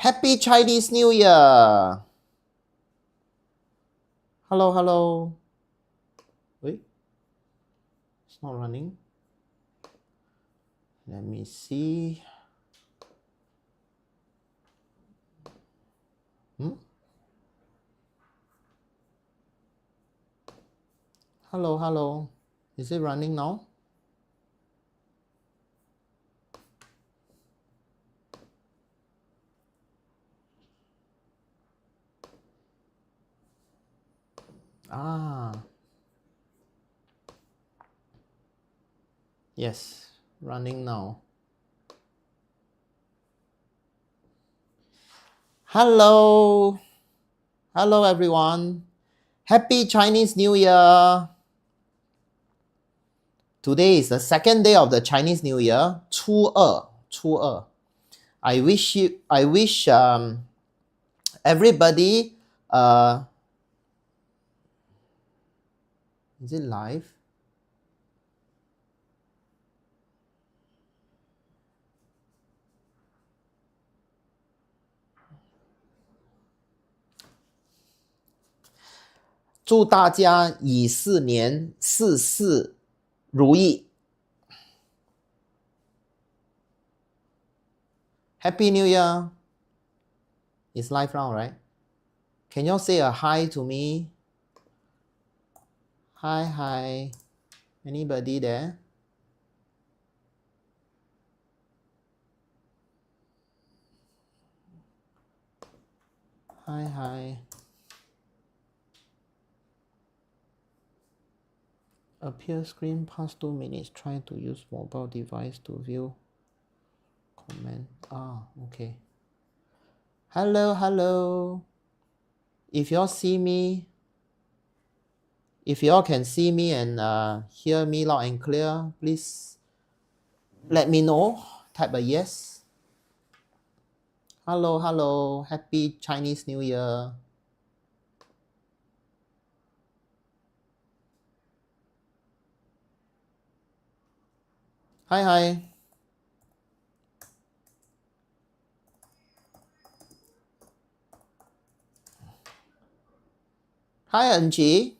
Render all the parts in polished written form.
Happy Chinese New Year! Hello, hello. Wait, it's not running. Let me see. Hello, hello. Is it running now? Yes, running now. Hello. Hello, everyone. Happy Chinese New Year. Today is the second day of the Chinese New Year, 初二. I wish everybody, is it live?祝大家乙巳年事事如意。Happy New Year. It's live now, right? Can you all say a hi to me? Hi, hi. Anybody there? Hi, hi. Appear screen past 2 minutes. Try to use mobile device to view comment. Okay. Hello, hello. If you all see me, if you all can see me and hear me loud and clear, please let me know. Type a yes. Hello, hello. Happy Chinese New Year. Hi, hi. Hi, Angie.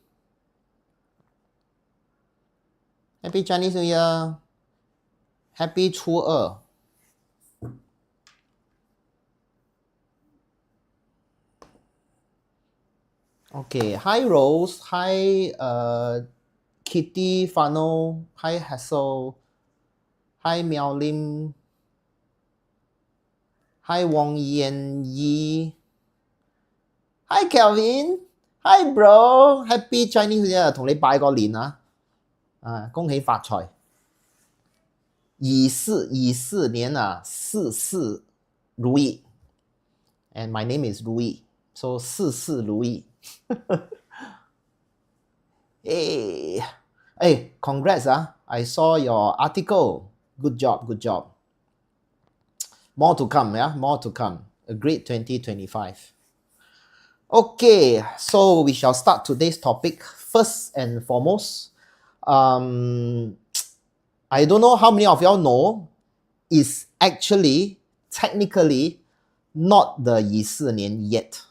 Happy Chinese New Year. Happy 初二. Okay. Hi, Rose. Hi, Kitty, Funnel. Hi, Hassel. Hi, Miao Lim. Hi, Wong Yan Yi. Hi, Kelvin. Hi, bro. Happy Chinese New Year. 同你拜個年啊。恭喜發財。乙巳年啊，事事如意。And my name is Louis. So 事事如意。Hey, congrats. I saw your article. Good job, good job. More to come, yeah? More to come. A great 2025. Okay, so we shall start today's topic. First and foremost, I don't know how many of y'all know, is actually, technically, not the 乙巳年 yet.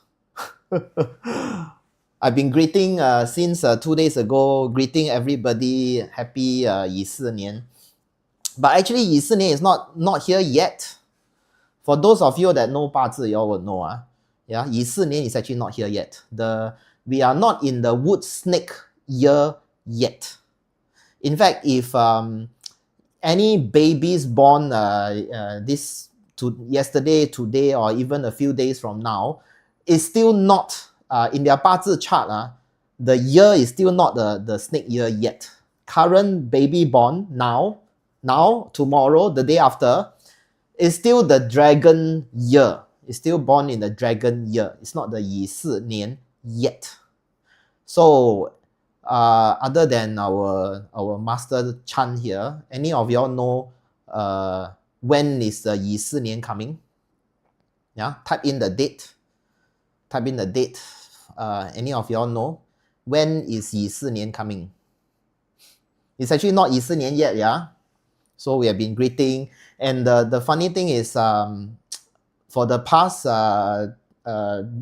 I've been greeting since 2 days ago, greeting everybody happy 乙巳年. But actually, 乙巳年is not here yet. For those of you that know 八字, you all will know. Yeah, 乙巳年is actually not here yet. We are not in the wood snake year yet. In fact, if any babies born yesterday, today, or even a few days from now, is still not in their 八字chart. The year is still not the snake year yet. Current baby born now, tomorrow, the day after, is still the dragon year. It's still born in the dragon year. It's not the 乙巳年 yet. So, other than our master Chan here, any of y'all know when is the 乙巳年 coming? Yeah, type in the date. Any of y'all know when is 乙巳年 coming? It's actually not 乙巳年 yet, yeah. So we have been greeting, and the funny thing is, for for the past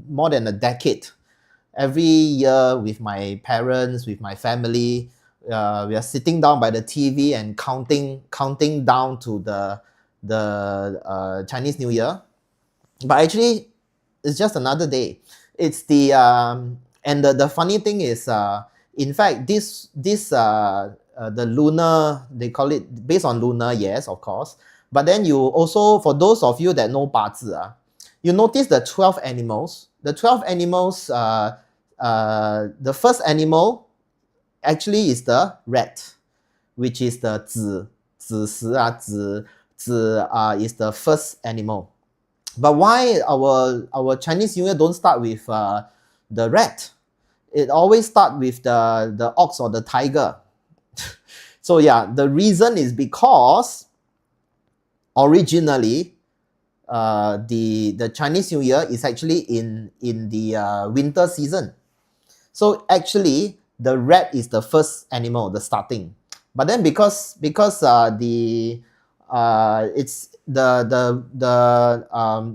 more than a decade, every year with my parents, with my family, we are sitting down by the TV and counting down to the Chinese New Year. But actually, it's just another day. It's the and the funny thing is, in fact, the lunar, they call it based on lunar, yes, of course. But then you also, for those of you that know 八字, you notice the 12 animals. The 12 animals, the first animal actually is the rat, which is the 子时, is the first animal. But why our Chinese New Year don't start with the rat? It always start with the ox or the tiger. So yeah, the reason is because originally the Chinese New Year is actually in the winter season. So actually the rat is the first animal, the starting. But then because it's the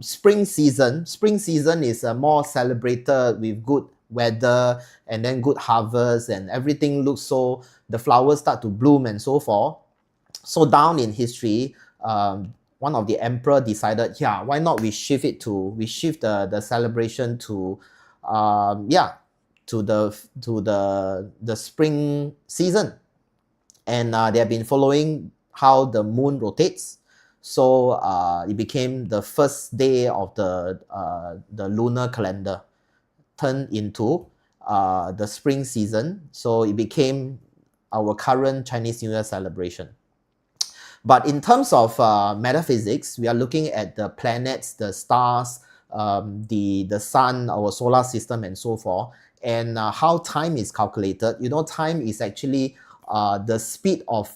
spring season. Spring season is more celebrated with good weather and then good harvest, and everything looks so, the flowers start to bloom and so forth. So down in history, one of the emperor decided, yeah, why not we shift the celebration to to the spring season. And they have been following how the moon rotates. So it became the first day of the lunar calendar, turned into the spring season. So it became our current Chinese New Year celebration. But in terms of metaphysics, we are looking at the planets, the stars, the sun, our solar system, and so forth, and how time is calculated. You know, time is actually the speed of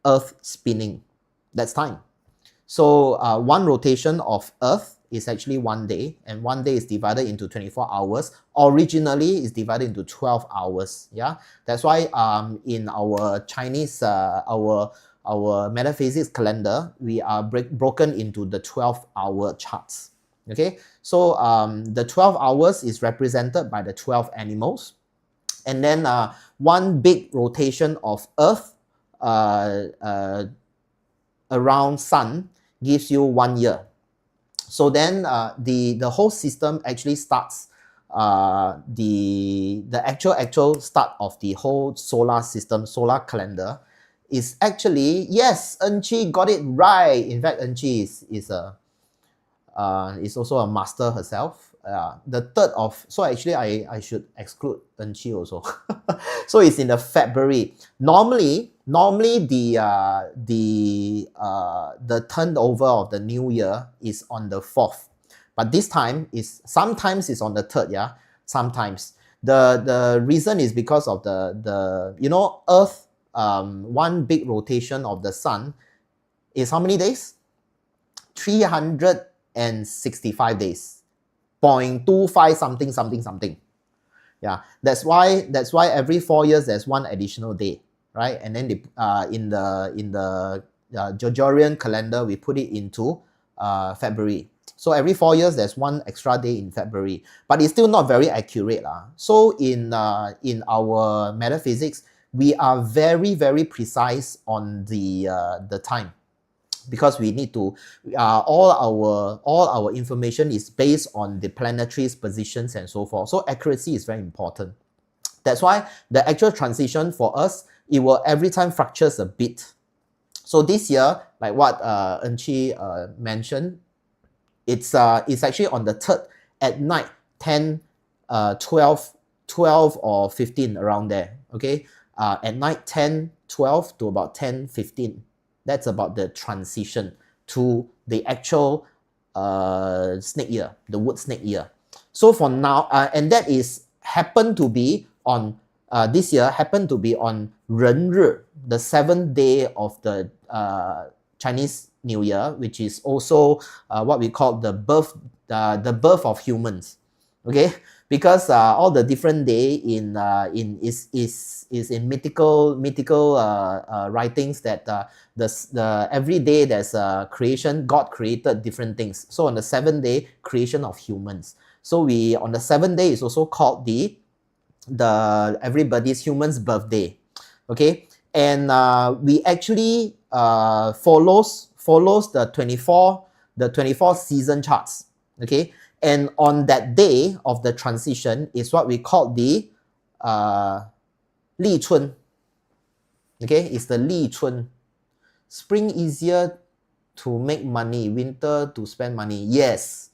Earth spinning. That's time. So one rotation of Earth is actually 1 day, and 1 day is divided into 24 hours. Originally, it's divided into 12 hours. Yeah, that's why in our Chinese, our metaphysics calendar, we are broken into the 12-hour charts. Okay, so the 12 hours is represented by the 12 animals, and then one big rotation of Earth around Sun gives you 1 year. So then the whole system actually starts, the actual start of the whole solar system, solar calendar, is actually, yes, Enqi got it right. In fact, Enqi is also a master herself. The 3rd of, so actually I should exclude Enqi also. So it's in the February. Normally the turnover of the new year is on the 4th, but this time is sometimes it's on the 3rd. Yeah, sometimes the reason is because of the you know, Earth, one big rotation of the sun is how many days? 365 days, 0.25 something. Yeah, that's why every 4 years there's one additional day, right? And then in the Gregorian calendar, we put it into February. So every 4 years there's one extra day in February, but it's still not very accurate. So in our metaphysics, we are very, very precise on the time, because we need to, all our information is based on the planetary's positions and so forth. So accuracy is very important. That's why the actual transition for us, it will every time fluctuates a bit. So this year, like what Enqi mentioned, it's actually on the 3rd at night, 10, 12 or 15, around there. Okay, at night 10, 12 to about 10, 15. That's about the transition to the actual snake year, the wood snake year. So for now, and that is happened to be on this year, happened to be on Ren Ri, the 7th day of the Chinese New Year, which is also what we call the birth of humans. Okay, because all the different day in is in mythical writings that the every day there's a creation. God created different things. So on the seventh day, creation of humans. So we on the seventh day is also called the everybody's human's birthday. Okay, and we actually follows the 24 season charts. Okay, and on that day of the transition is what we call the Li Chun. Okay, it's the Li Chun. Spring easier to make money, winter to spend money. Yes,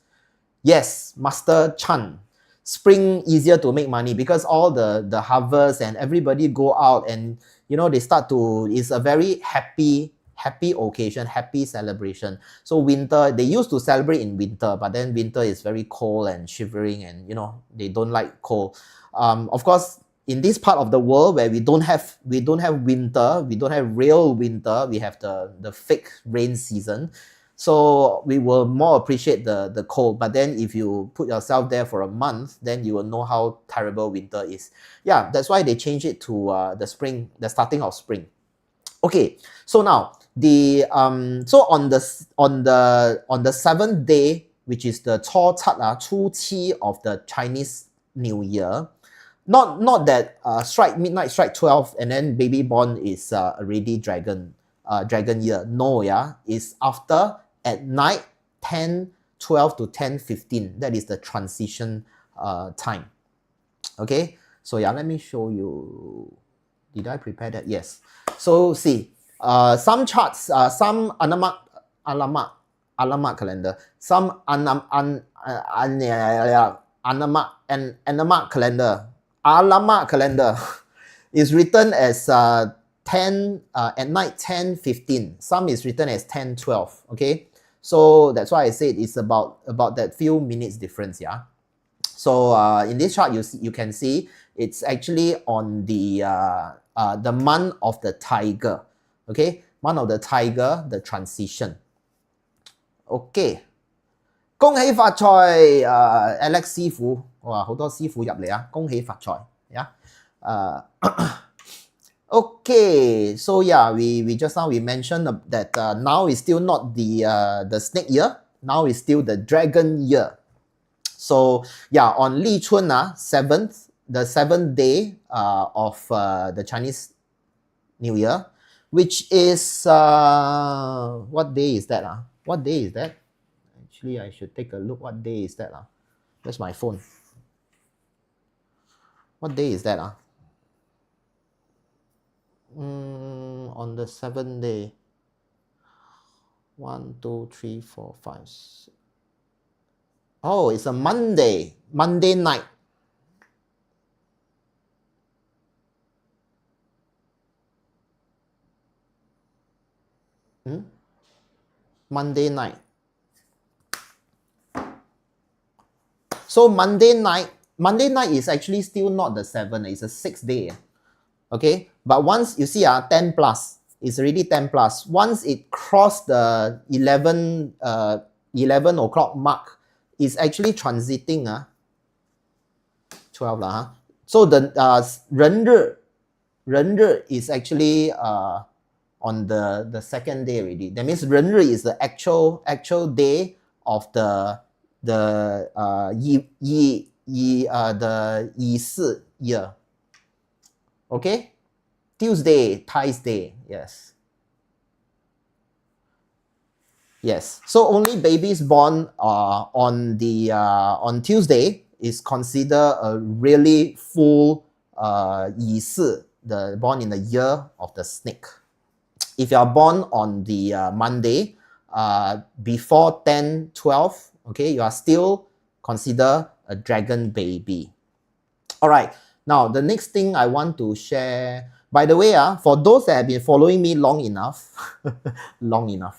Master Chan. Spring easier to make money because all the harvest and everybody go out and they start to, it's a very happy occasion, happy celebration. So winter, they used to celebrate in winter, but then winter is very cold and shivering and they don't like cold. Of course, in this part of the world where we don't have winter, we don't have real winter, we have the fake rain season. So we will more appreciate the cold. But then if you put yourself there for a month, then you will know how terrible winter is. Yeah, that's why they changed it to the spring, the starting of spring. Okay, so now the so on the seventh day, which is the 初七 of the Chinese New Year, not that midnight strike 12 and then baby born is already dragon year. No, yeah, it's after at night 10:12 to 10:15. That is the transition time. Okay, so yeah, let me show you. Did I prepare that? Yes. So see, some charts, some alamat calendar, some alamat calendar is written as 10 at night 10:15. Some is written as 10:12. Okay, so that's why I said it's about that few minutes difference. Yeah. So in this chart, you can see it's actually on the month of the tiger. Okay, month of the tiger, the transition. Okay, 恭喜發財，Alex 師傅，哇，好多師傅入嚟啊，恭喜發財呀！Okay, so yeah, we just now we mentioned that now is still not the snake year. Now is still the dragon year. So yeah, on Li Chun, the seventh day of the Chinese New Year, which is what day is that? What day is that? Actually, I should take a look. What day is that? Where's my phone? What day is that? On the seventh day. 1, 2, 3, 4, 5, 6. Oh, it's a Monday. Monday night. Monday night. So Monday night is actually still not the 7th. It's a 6th day. Okay, but once you see 10 plus, it's already 10 plus. Once it crossed the 11 o'clock mark, it's actually transiting 12 lah. So the 人日 is actually on the second day already. That means 人日 is the actual day of the 乙巳 year. Okay, Tuesday, Thai's day. Yes. So only babies born on Tuesday is considered a really full 乙巳, the born in the year of the snake. If you are born on the Monday before 10:12, okay, you are still considered a dragon baby. All right. Now, the next thing I want to share, by the way, for those that have been following me long enough,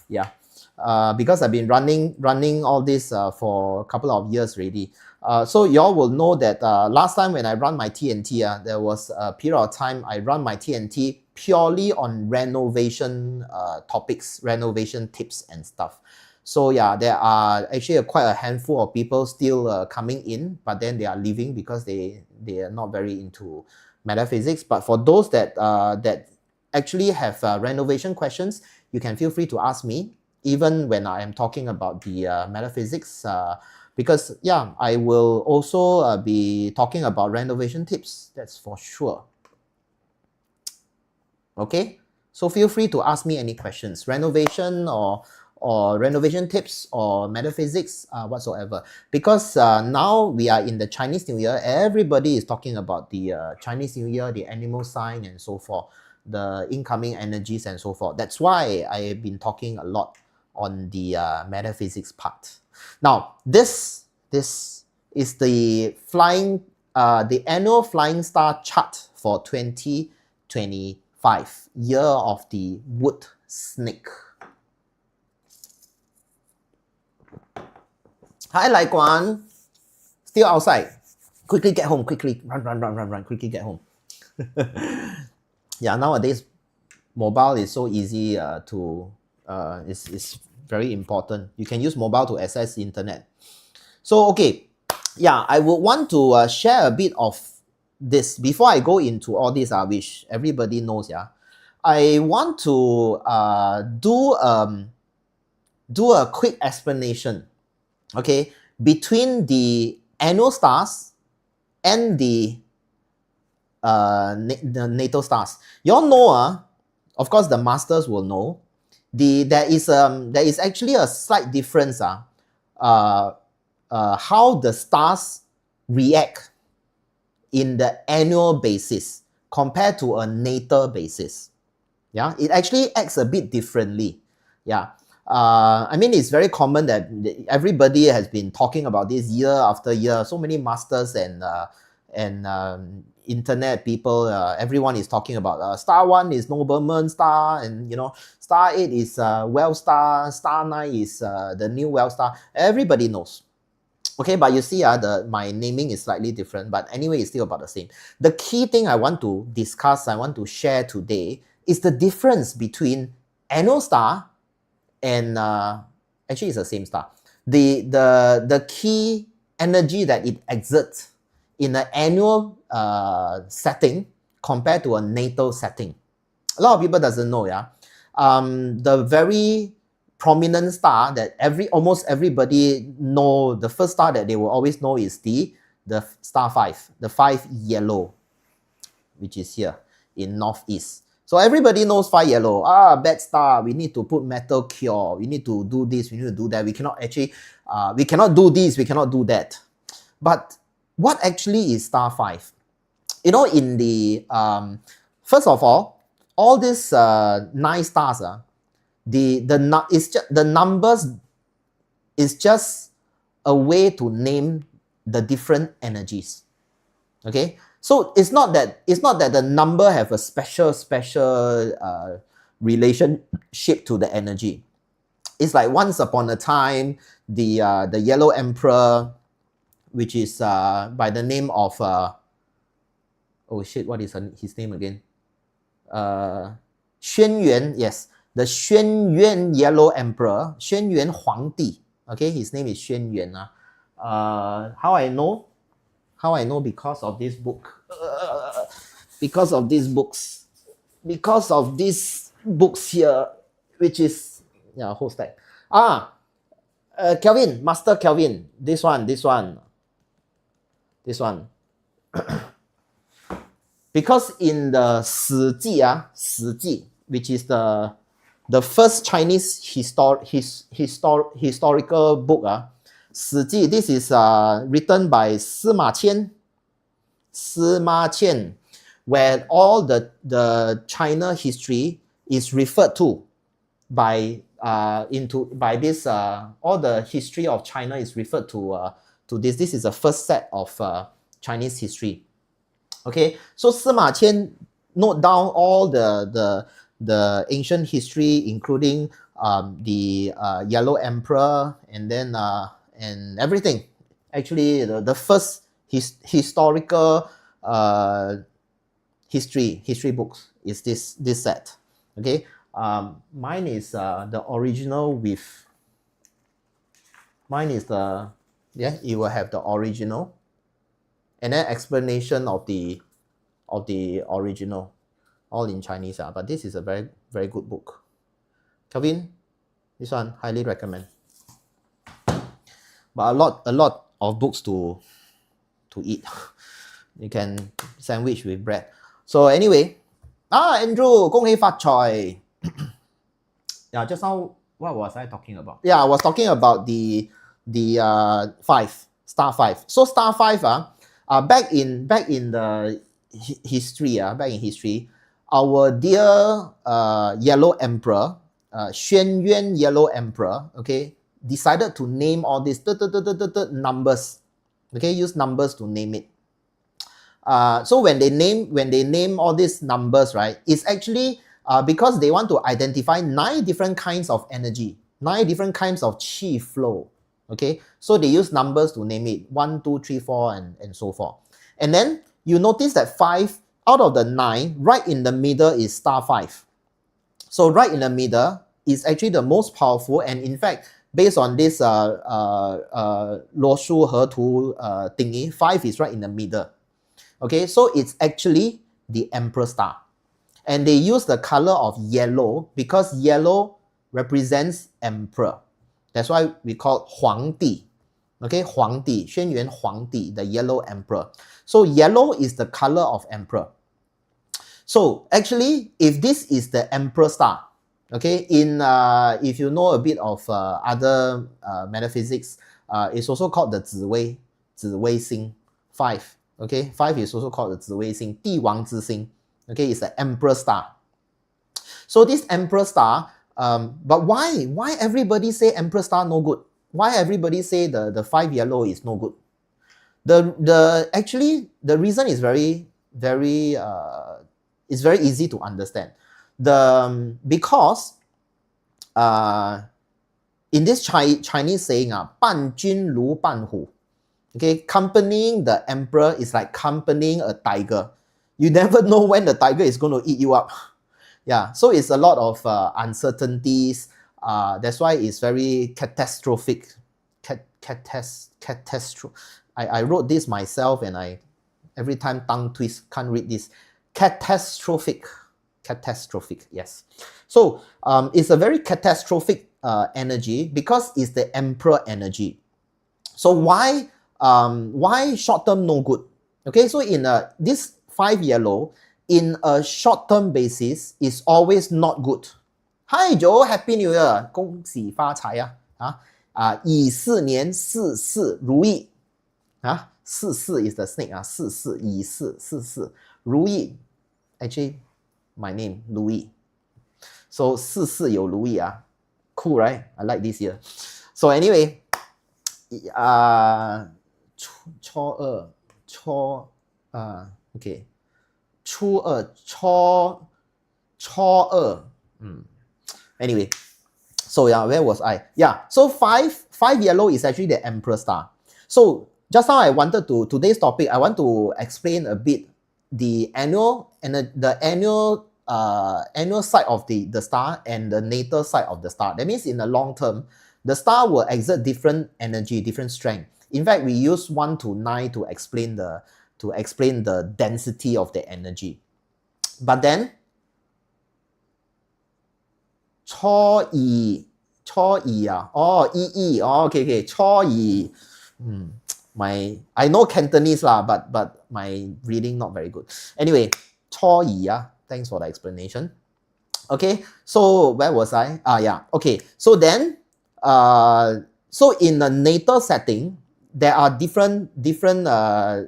yeah, because I've been running all this for a couple of years already. So y'all will know that last time when I run my TNT, there was a period of time I run my TNT purely on renovation topics, renovation tips and stuff. So yeah, there are actually quite a handful of people still coming in, but then they are leaving because they are not very into metaphysics. But for those that that actually have renovation questions, you can feel free to ask me, even when I am talking about the metaphysics. Because yeah, I will also be talking about renovation tips. That's for sure. Okay, so feel free to ask me any questions, renovation or renovation tips or metaphysics whatsoever, because now we are in the Chinese New Year. Everybody is talking about the Chinese New Year, the animal sign and so forth, the incoming energies and so forth. That's why I have been talking a lot on the metaphysics part. Now this is the the annual flying star chart for 2025, year of the wood snake. Hi, Lai Guan. Still outside. Quickly get home. Quickly. Run. Quickly get home. Yeah, nowadays, mobile is so easy it's very important. You can use mobile to access the internet. So, okay. Yeah, I would want to share a bit of this. Before I go into all this, which everybody knows, yeah, I want to do a quick explanation, okay, between the annual stars and the natal stars. You all know, of course, the masters will know. There is actually a slight difference how the stars react in the annual basis compared to a natal basis. Yeah, it actually acts a bit differently. Yeah. I mean, it's very common that everybody has been talking about this year after year. So many masters and internet people, everyone is talking about star 1 is nobleman star, and you know, star 8 is well star, star 9 is the new well star. Everybody knows. Okay, but you see, my naming is slightly different, but anyway, it's still about the same. The key thing I want to discuss, I want to share today is the difference between annual star and actually it's the same star. The key energy that it exerts in an annual setting compared to a natal setting. A lot of people doesn't know, yeah. The very prominent star that almost everybody know, the first star that they will always know is the star 5, the 5 yellow, which is here in northeast. So everybody knows 5 yellow. Bad star. We need to put metal cure. We need to do this. We need to do that. We cannot actually, we cannot do this. We cannot do that. But what actually is star 5? You know, in the first of all these 9 stars, the numbers is just a way to name the different energies. Okay, so it's not that the number have a special relationship to the energy. It's like once upon a time, the yellow emperor, which is by the name of oh shit, what is his name again? Xuan Yuan, yes, the Xuan Yuan yellow emperor, Xuan Yuan Huangdi. Okay, his name is Xuan Yuan. How I know? How I know? Because of this book. Because of these books. Because of these books here, which is, yeah, whole stack. Kelvin, Master Kelvin. This one. Because in the 史记, which is the first Chinese historical book, 史记, this is written by Sima Qian, where all the China history is referred to by this all the history of China is referred to this. This is the first set of Chinese history. Okay, so Sima Qian note down all the ancient history, including the Yellow Emperor, and then and everything. Actually, the first historical history books is this set. Okay, mine is the original with Mine is the, yeah, it will have the original and then explanation of the original, all in Chinese. But this is a very, very good book. Kelvin, this one, highly recommend. But a lot of books to eat. You can sandwich with bread. So anyway, Andrew, 恭喜發財. Yeah, just now, what was I talking about? Yeah, I was talking about the star 5. So star 5, back in the history, our dear Yellow Emperor, Xuan Yuan Yellow Emperor, okay, decided to name all these numbers. Okay, use numbers to name it. So when they name all these numbers, right, it's actually because they want to identify 9 different kinds of energy, 9 different kinds of qi flow. Okay, so they use numbers to name it 1, 2, 3, 4, and so forth. And then you notice that 5 out of the 9, right in the middle is star 5. So right in the middle is actually the most powerful, and in fact, based on this 罗书河图 thingy, 5 is right in the middle. Okay, so it's actually the Emperor star. And they use the color of yellow because yellow represents emperor. That's why we call 皇帝. Okay, 皇帝, 轩辕皇帝, the yellow emperor. So yellow is the color of emperor. So actually, if this is the Emperor star, okay, if you know a bit of other metaphysics, it's also called the 紫微星, 5. Okay, 5 is also called the 紫微星, 帝王之星. Okay, it's the Emperor star. So this Emperor star, but why everybody say Emperor star no good? Why everybody say the 5 yellow is no good? Actually, the reason is very it's very easy to understand. Because in this Chinese saying, 伴君如伴虎. Okay, accompanying the emperor is like accompanying a tiger. You never know when the tiger is going to eat you up. Yeah, so it's a lot of uncertainties. That's why it's very catastrophic. I wrote this myself, and I every time tongue twist, can't read this. Catastrophic, yes. So it's a very catastrophic energy because it's the emperor energy. So why short term no good? Okay, so in this 5 yellow, in a short term basis, is always not good. Hi Joe, Happy New Year, 恭喜发财啊！乙巳年事事如意啊，44 is the snake 44乙巳44如意 actually my name Louis, so 44有如意cool, right? I like this year. So anyway, 初二 okay, 初二 anyway, so yeah, where was I? Yeah, so 5 yellow is actually the Emperor star. So just now I wanted to, today's topic, I want to explain a bit the annual side of the star and the natal side of the star. That means in the long term, the star will exert different energy, different strength. In fact, we use 1 to 9 to explain the density of the energy. But then 初二 okay, 初二 I know Cantonese but my reading not very good. Anyway, 初二 thanks for the explanation. Okay, so where was I? Yeah, okay. So then, so in the natal setting, there are different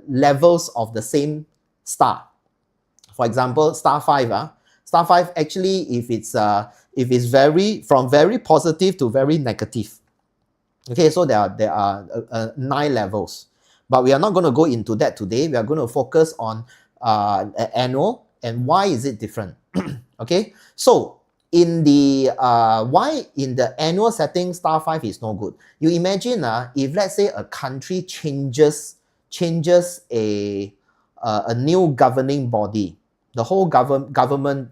levels of the same star. For example, star 5. Star 5 actually, if it's from very positive to very negative. Okay, so there are 9 levels, but we are not going to go into that today. We are going to focus on annual and why is it different. Okay, so in the why in the annual setting star 5 is no good. You imagine if let's say a country changes a new governing body, the whole government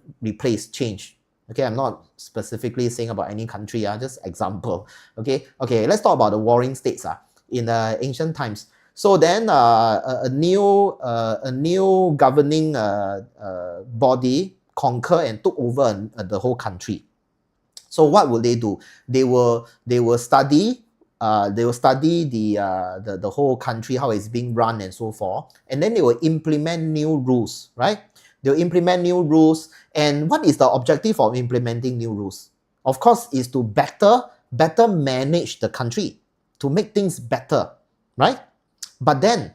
change. Okay, I'm not specifically saying about any country, just example. Okay, let's talk about the warring states in ancient times. So then a new governing body conquer and took over the whole country. So what will they do? They will study the whole country, how it's being run and so forth, and then they will implement new rules, right? They'll implement new rules. And what is the objective of implementing new rules? Of course, is to better manage the country, to make things better, right? But then,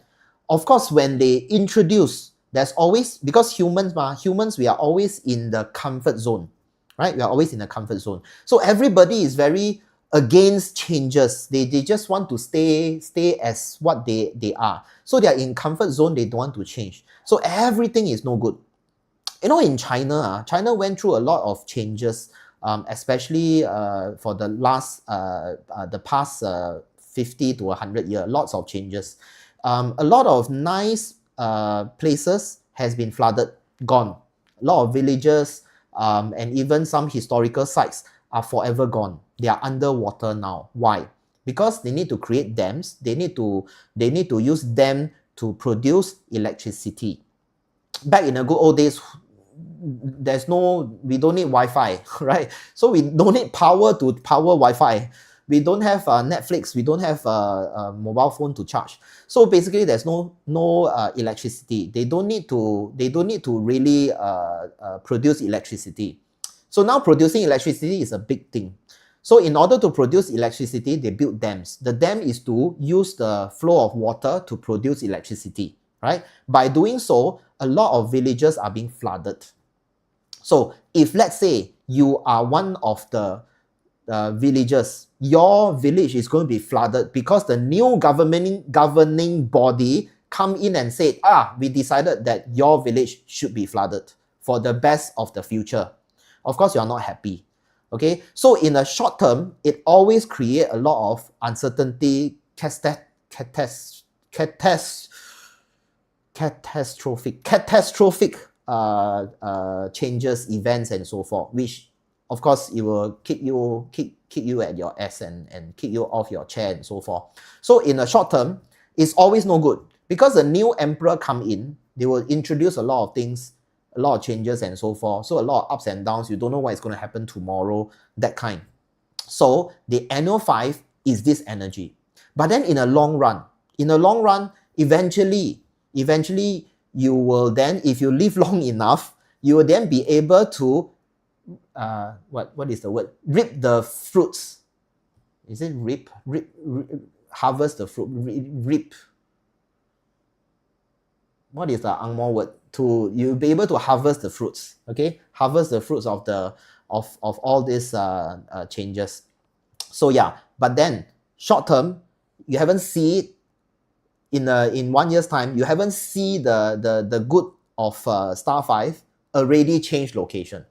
of course, when they introduce, there's always, because humans, we are always in the comfort zone, right? We are always in the comfort zone. So everybody is very against changes. They just want to stay as what they are. So they are in comfort zone, they don't want to change. So everything is no good. You know, in China, China went through a lot of changes, especially for the past 50 to 100 years, lots of changes. A lot of nice places has been flooded, gone. A lot of villages and even some historical sites are forever gone. They are underwater now. Why? Because they need to create dams. They need to use them to produce electricity. Back in the good old days, we don't need Wi-Fi, right? So we don't need power to power Wi-Fi. We don't have Netflix. We don't have a mobile phone to charge. So basically, there's no electricity. They don't need to really produce electricity. So now producing electricity is a big thing. So in order to produce electricity, they build dams. The dam is to use the flow of water to produce electricity, right? By doing so, a lot of villages are being flooded. So if, let's say, you are one of the villages, your village is going to be flooded because the new governing body come in and said, we decided that your village should be flooded for the best of the future. Of course, you are not happy. Okay, so in the short term, it always create a lot of uncertainty, catastrophic changes, events, and so forth, which of course it will kick you at your ass and kick you off your chair and so forth. So in the short term, it's always no good, because the new emperor come in, they will introduce a lot of things, a lot of changes and so forth. So a lot of ups and downs. You don't know what is going to happen tomorrow, that kind. So the annual 5 is this energy. But then in the long run, eventually you will then, if you live long enough, you will then be able to what is the word? Reap the fruits. Is it reap? Harvest the fruit. Reap. What is the Angmo word? You'll be able to harvest the fruits. Okay, harvest the fruits of all these changes. So yeah, but then short term, you haven't see it in 1 year's time. You haven't see the good of star 5 already change location.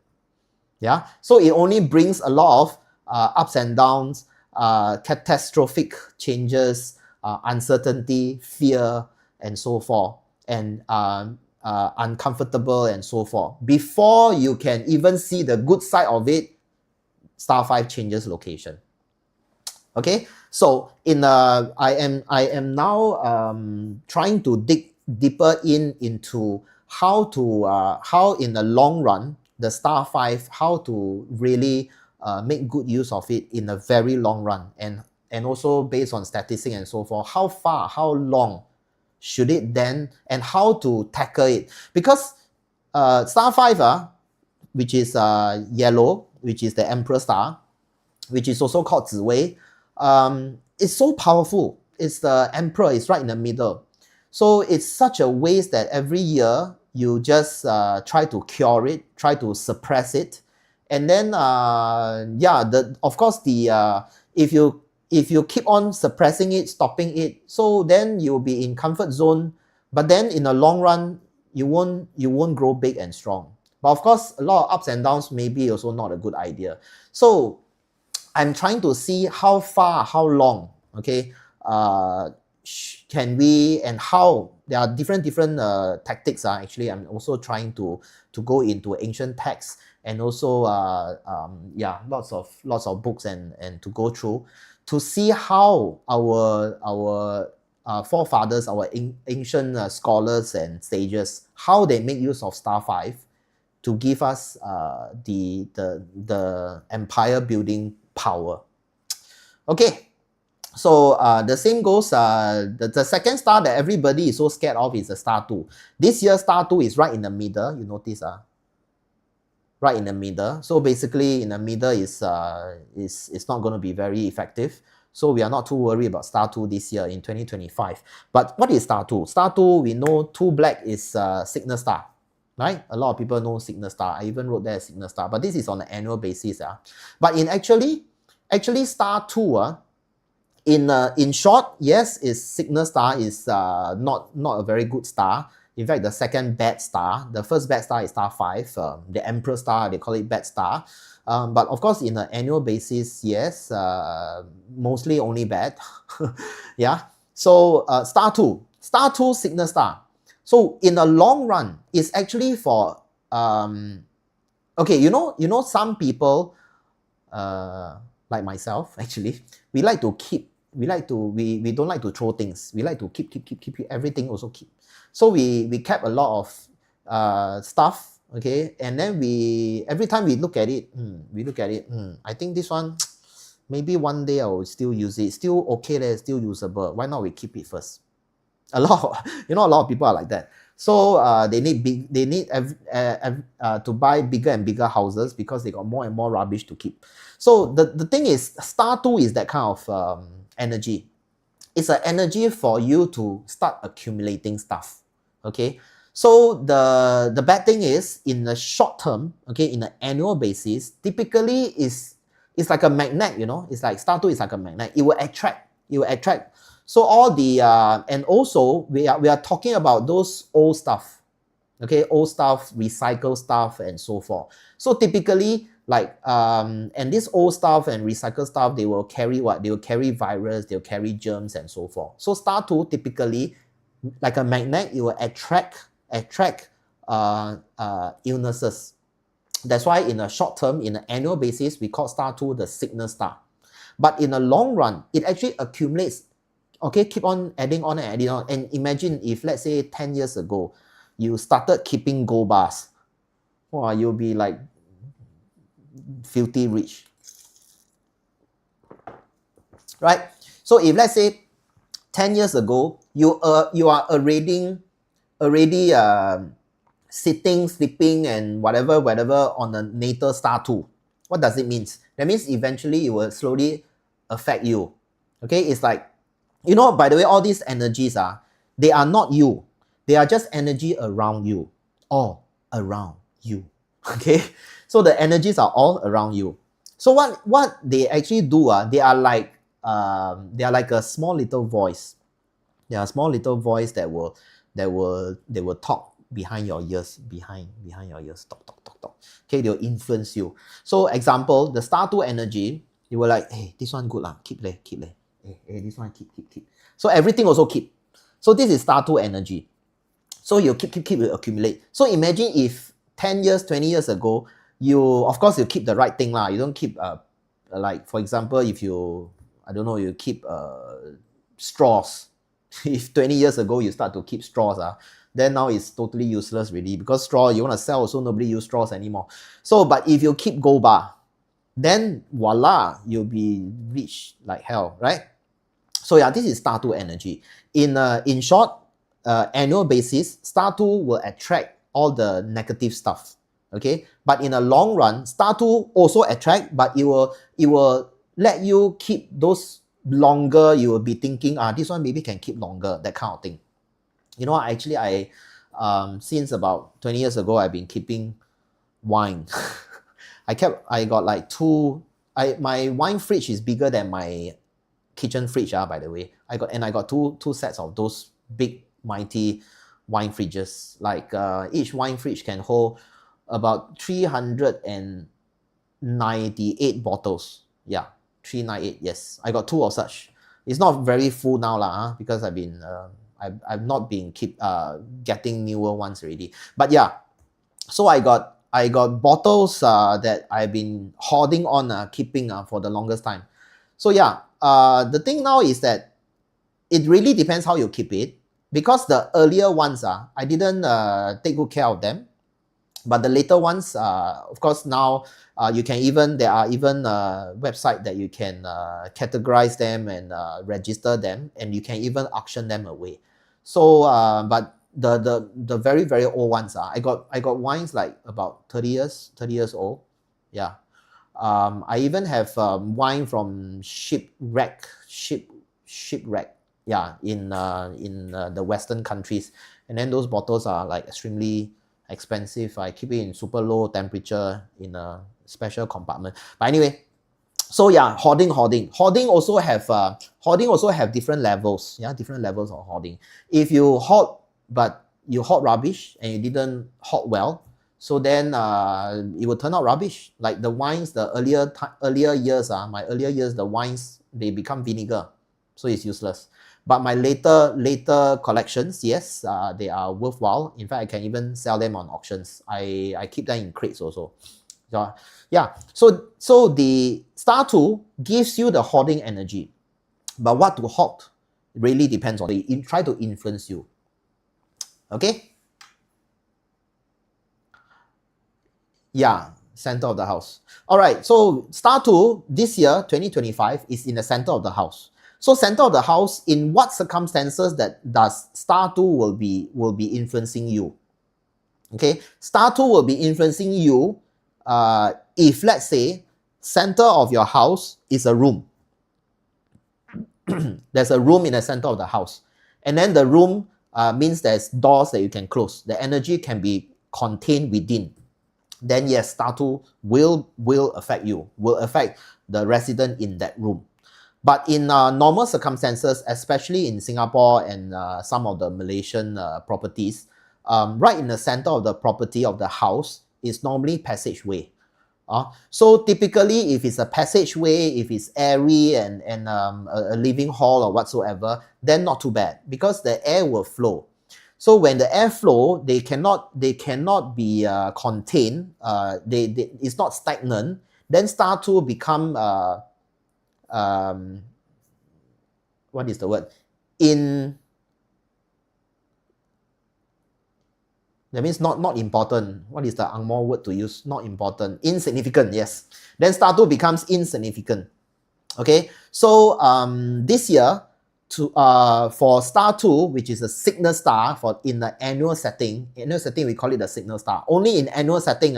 Yeah, so it only brings a lot of ups and downs, catastrophic changes, uncertainty, fear, and so forth, and uncomfortable and so forth. Before you can even see the good side of it, star 5 changes location. Okay, so I am now trying to dig deeper into how in the long run, the star 5, how to really make good use of it in a very long run, and also based on statistics and so forth, how long should it then, and how to tackle it. Because star 5, which is yellow, which is the emperor star, which is also called Ziwei, it's so powerful. It's the emperor, it's right in the middle. So it's such a waste that every year you just try to cure it, try to suppress it. And then, of course, if you keep on suppressing it, stopping it, so then you'll be in comfort zone. But then in the long run, you won't grow big and strong. But of course, a lot of ups and downs may be also not a good idea. So I'm trying to see how far, how long, okay, can we, and how there are different tactics. Actually, I'm also trying to go into ancient texts and also yeah, lots of books and to go through to see how our forefathers, our ancient scholars and sages, how they make use of star 5 to give us the empire building power. Okay, so the same goes, the second star that everybody is so scared of is the star 2. This year star 2 is right in the middle, you notice, right in the middle. So basically in the middle is not going to be very effective. So we are not too worried about star 2 this year in 2025. But what is star 2? Star 2, we know 2 black is signal star, right? A lot of people know signal star. I even wrote there signal star, but this is on an annual basis. But in actually star 2, in short, yes, is signal star is not a very good star. In fact, the second bad star, the first bad star is star 5, the emperor star, they call it bad star. But of course, in an annual basis, yes, mostly only bad. Yeah. So star 2 signal star. So in the long run, it's actually for okay, you know some people like myself, actually, we like to keep, we don't like to throw things. We like to keep everything, also keep. So we kept a lot of stuff, okay, and then every time we look at it, I think this one maybe one day I will still use it. Still okay, it's still usable. Why not we keep it first? A lot of people are like that. So they need to buy bigger and bigger houses because they got more and more rubbish to keep. So the thing is, star 2 is that kind of energy. It's an energy for you to start accumulating stuff. Okay, so the bad thing is, in the short term, okay, in an annual basis, typically it's like a magnet. It's like star 2 is like a magnet. It will attract. So all the and also we are talking about those old stuff, okay, old stuff, recycled stuff, and so forth. So typically, like and this old stuff and recycled stuff, they will carry what? They will carry virus, they'll carry germs, and so forth. So star 2 typically, like a magnet, it will attract illnesses. That's why in a short term, in an annual basis, we call star 2 the signal star. But in the long run, it actually accumulates. Okay, keep on adding on and adding on. And imagine if, let's say, 10 years ago, you started keeping gold bars. Wow, you'll be like filthy rich. Right? So if, let's say, 10 years ago, you are already sitting, sleeping, and whatever on the natal star 2. What does it mean? That means eventually it will slowly affect you. Okay, it's like, by the way, all these energies they are not you. They are just energy around you. All around you. Okay? So the energies are all around you. So what they actually do, they are like a small little voice. They are a small little voice that will talk behind your ears, behind your ears, talk. Okay, they'll influence you. So example, the star 2 energy, you will like, hey, this one good keep leh. Hey, this one keep. So everything also keep. So this is star 2 energy. So you keep, accumulate. So imagine if 10 years, 20 years ago, you keep the right thing lah. You don't keep like, for example, if you keep straws. If 20 years ago you start to keep straws, then now it's totally useless really, because straw you want to sell, also nobody use straws anymore. So but if you keep gold bar, then voila, you'll be rich like hell, right? So yeah, this is star 2 energy. In short, annual basis, star 2 will attract all the negative stuff. Okay, but in a long run, star 2 also attract, but it will let you keep those longer. You will be thinking, this one maybe can keep longer, that kind of thing. Actually, I since about 20 years ago, I've been keeping wine. I got like my wine fridge is bigger than my kitchen fridge, by the way. I got two sets of those big mighty wine fridges. Like each wine fridge can hold about 398 bottles. Yeah, 398. Yes, I got 2 of such. It's not very full now because I've not been getting newer ones already. But yeah, so I got I got bottles that I've been hoarding on, keeping for the longest time. So yeah, the thing now is that it really depends how you keep it, because the earlier ones, I didn't take good care of them. But the later ones, of course, now you can even, there are even websites that you can categorize them and register them, and you can even auction them away. So, but the very very old ones, I got wines like about 30 years old. Yeah. I even have wine from shipwreck. Yeah, in the Western countries, and then those bottles are like extremely expensive. I keep it in super low temperature in a special compartment. But anyway, so yeah, hoarding also have different levels. Yeah, different levels of hoarding. If you hoard, but you hoard rubbish and you didn't hoard well, so then it will turn out rubbish. Like the wines, the earlier years, my earlier years, the wines, they become vinegar, so it's useless. But my later collections, yes, they are worthwhile. In fact, I can even sell them on auctions. I keep them in crates also. Yeah. So the star tool gives you the hoarding energy, but what to hoard really depends on it. Try to influence you. Okay. Yeah, center of the house. All right. So star tool this year, 2025, is in the center of the house. So center of the house, in what circumstances that does star 2 will be influencing you? Okay, star 2 will be influencing you if, let's say, center of your house is a room. There's a room in the center of the house. And then the room means there's doors that you can close. The energy can be contained within. Then yes, star 2 will affect you, will affect the resident in that room. But in normal circumstances, especially in Singapore and some of the Malaysian properties, right in the center of the property of the house is normally passageway. So typically, if it's a passageway, if it's airy and a living hall or whatsoever, then not too bad, because the air will flow. So when the air flow, they cannot be contained. It's not stagnant. Then star 2 become what is the word? That means not important. What is the Angmo word to use? Not important. Insignificant, yes. Then star 2 becomes insignificant. Okay, so this year, for star 2, which is a signal star for in the annual setting, we call it the signal star. Only in annual setting,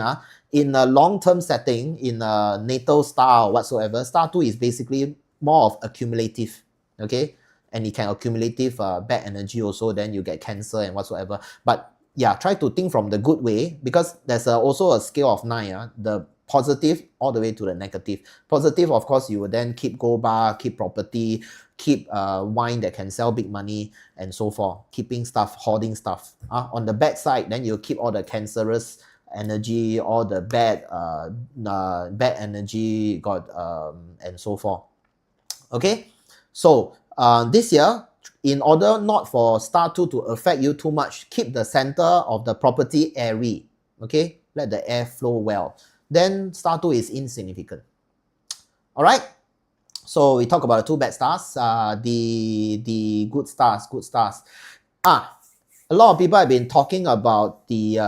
in a long-term setting, in a natal star or whatsoever, star 2 is basically more of accumulative. Okay, and it can accumulative bad energy also, then you get cancer and whatsoever. But yeah, try to think from the good way, because there's also a scale of 9, the positive all the way to the negative. Positive, of course, you will then keep gold bar, keep property, keep wine that can sell big money, and so forth. Keeping stuff, hoarding stuff. On the bad side, then you keep all the cancerous energy, all the bad energy, and so forth. Okay, so this year, in order not for star 2 to affect you too much, keep the center of the property airy. Okay, let the air flow well. Then star 2 is insignificant. All right. So we talk about the 2 bad stars, the good stars. A lot of people have been talking about the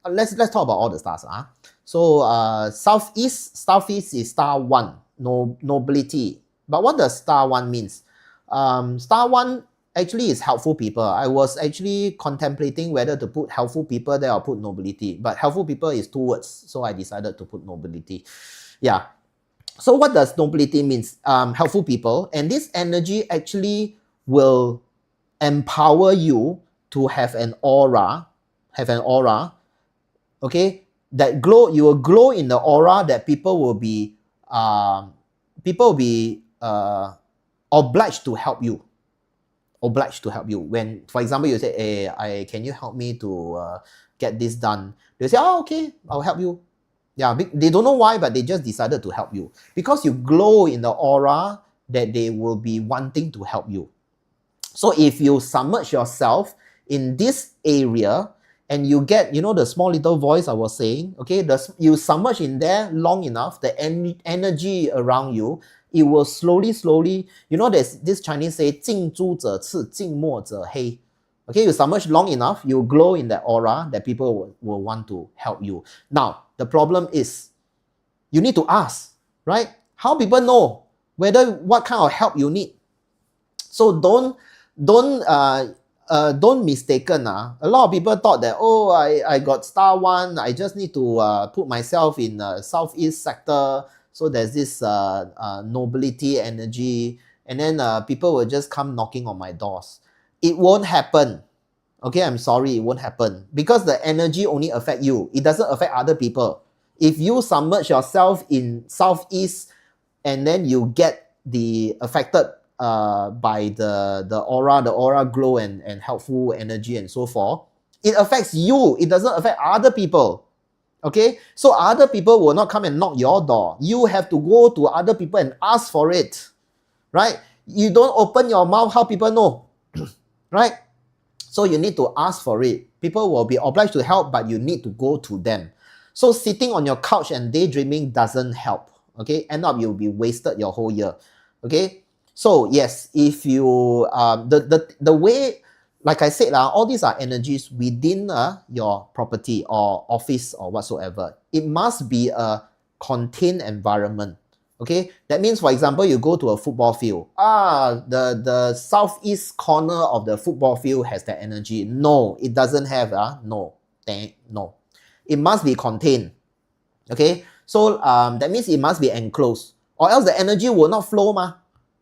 let's talk about all the stars. So southeast is star 1, nobility. But what does star 1 means? Star 1 actually is helpful people. I was actually contemplating whether to put helpful people there or put nobility, but helpful people is 2 words, so I decided to put nobility. Yeah. So what does nobility means? Helpful people, and this energy actually will empower you to have an aura, okay, that glow. You will glow in the aura that people will be obliged to help you. When, for example, you say, hey, can you help me to get this done? They say, oh, okay, I'll help you. Yeah, they don't know why, but they just decided to help you because you glow in the aura that they will be wanting to help you. So if you submerge yourself in this area, and you get, you know, the small little voice I was saying, okay, you submerge in there long enough, the energy around you, it will slowly, you know, there's this Chinese say, 近朱者赤,近墨者黑. Okay, you submerge long enough, you glow in that aura that people will want to help you. Now, the problem is, you need to ask, right? How people know what kind of help you need? So don't mistaken. A lot of people thought that, oh, I got star one, I just need to put myself in southeast sector. So there's this nobility energy, and then people will just come knocking on my doors. It won't happen. Okay, I'm sorry, it won't happen because the energy only affect you. It doesn't affect other people. If you submerge yourself in southeast and then you get the affected by the aura glow and helpful energy and so forth, it affects you. It doesn't affect other people. Okay, so other people will not come and knock your door. You have to go to other people and ask for it, right? You don't open your mouth, how people know, right? So you need to ask for it. People will be obliged to help, but you need to go to them. So sitting on your couch and daydreaming doesn't help. Okay, end up you'll be wasted your whole year. Okay, so yes, if you the way, like I said, all these are energies within your property or office or whatsoever. It must be a contained environment. Okay, that means, for example, you go to a football field. The southeast corner of the football field has that energy. No, it doesn't have. No, no. It must be contained. Okay, so that means it must be enclosed, or else the energy will not flow,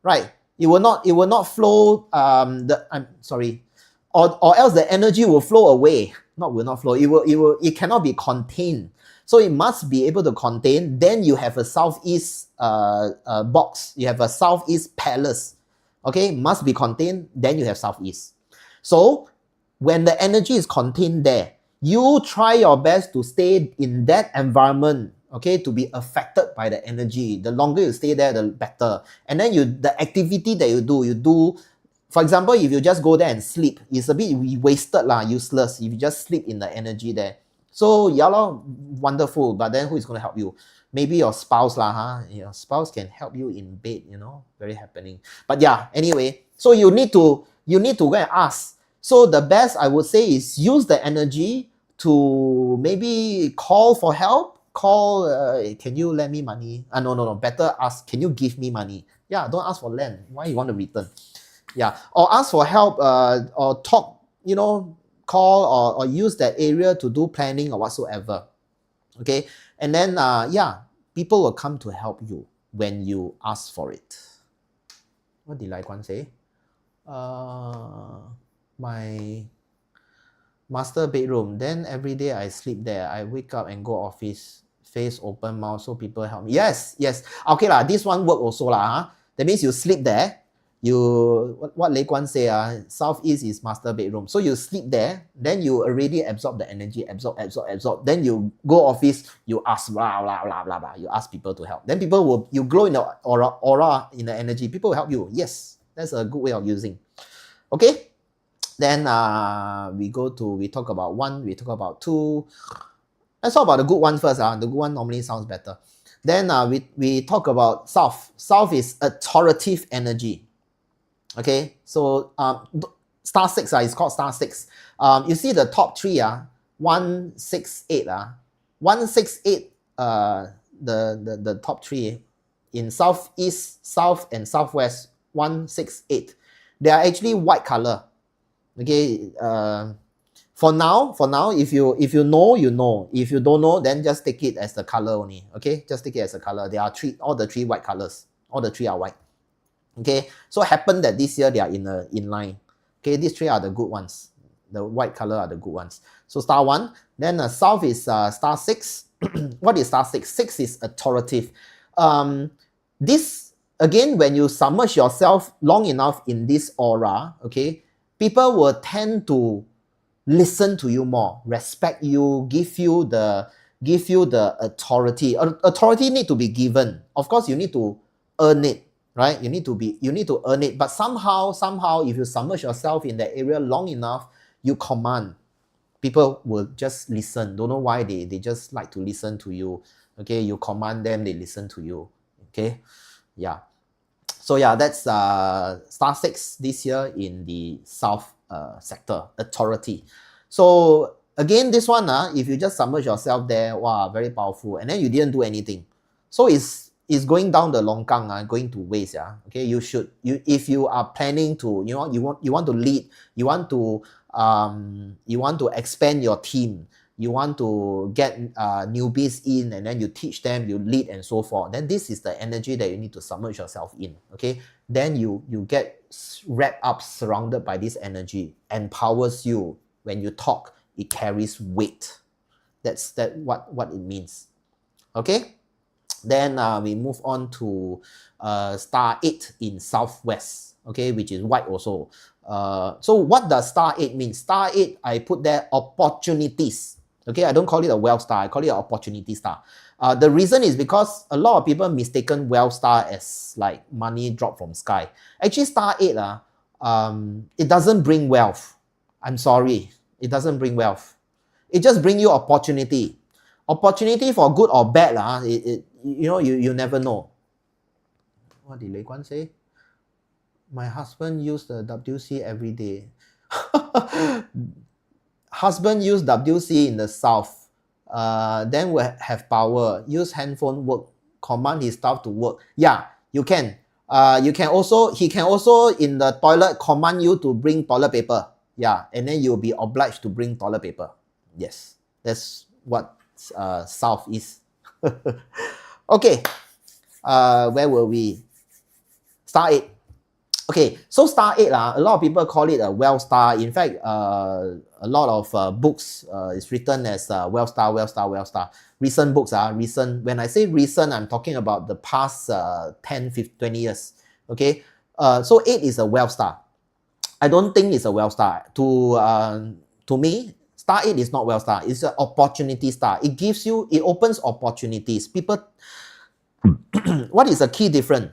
right? It will not flow. I'm sorry, or else the energy will flow away. Will not flow. It cannot be contained. So it must be able to contain. Then you have a southeast box. You have a southeast palace. Okay, must be contained. Then you have southeast. So when the energy is contained there, you try your best to stay in that environment, okay, to be affected by the energy. The longer you stay there, the better. And then the activity that you do, for example, if you just go there and sleep, it's a bit wasted, useless. If you just sleep in the energy there. So, yeah, wonderful. But then who is going to help you? Maybe your spouse, Your spouse can help you in bed, very happening. But yeah, anyway, so you need to go and ask. So the best I would say is use the energy to maybe call for help. Can you lend me money? No. Better ask, can you give me money? Yeah, don't ask for lend. Why you want to return? Yeah, or ask for help or talk, call or use that area to do planning or whatsoever. Okay, and then people will come to help you when you ask for it. What did Lai Guan say? My master bedroom. Then every day I sleep there. I wake up and go office, face open mouth, so people help me. Yes. Okay this one work also That means you sleep there. What Lei Guan say, southeast is master bedroom. So you sleep there, then you already absorb the energy, absorb. Then you go office, you ask, blah, blah, blah, blah, blah. You ask people to help. Then you glow in the aura in the energy. People will help you. Yes, that's a good way of using. Okay, then we talk about 1, we talk about 2. Let's talk about the good one first. The good one normally sounds better. Then we talk about south. South is authoritative energy. Okay, so star 6 is called star 6. You see the top 3 168 168 the top 3 in southeast, south and southwest, 168. They are actually white color. Okay, for now, if you know, you know. If you don't know, then just take it as the color only. Okay, just take it as a color. There are all the 3 white colors. All the 3 are white. Okay, so happened that this year they are in line. Okay, these 3 are the good ones. The white color are the good ones. So star 1. Then south is star 6. What is star 6? 6 is authoritative. This, again, when you submerge yourself long enough in this aura, okay, people will tend to listen to you more, respect you, give you the authority. Authority need to be given. Of course, you need to earn it, right? You need to earn it. But somehow, if you submerge yourself in that area long enough, you command. People will just listen. Don't know why they just like to listen to you. Okay, you command them, they listen to you. Okay, yeah. So yeah, that's star 6 this year in the South sector, authority. So again, this one, if you just submerge yourself there, wow, very powerful, and then you didn't do anything. So it's going down the longkang, going to waste. Yeah. Okay, if you are planning to, you want to lead, you want to expand your team, you want to get newbies in, and then you teach them, you lead and so forth, then this is the energy that you need to submerge yourself in. Okay, then you get wrapped up, surrounded by this energy, empowers you. When you talk, it carries weight. That's what it means. Okay, then we move on to star 8 in Southwest, okay, which is white also. So what does star 8 mean? Star 8, I put there opportunities. Okay, I don't call it a wealth star, I call it an opportunity star. The reason is because a lot of people mistaken wealth star as like money drop from sky. Actually, star 8, it doesn't bring wealth. I'm sorry, it doesn't bring wealth. It just brings you opportunity. Opportunity for good or bad, you never know. What did Lei Guan say? My husband used the WC every day. Husband use WC in the south, then will have power, use handphone work, command his staff to work. Yeah, you can. He can also in the toilet command you to bring toilet paper. Yeah, and then you'll be obliged to bring toilet paper. Yes, that's what south is. Okay, where were we? Star 8. Okay, so star 8, a lot of people call it a wealth star. In fact, a lot of books is written as wealth star, wealth star, wealth star. Recent books are recent. When I say recent, I'm talking about the past 10, 15, 20 years. Okay, so 8 is a wealth star. I don't think it's a wealth star. To me, star 8 is not wealth star. It's an opportunity star. It opens opportunities. People, what is the key difference?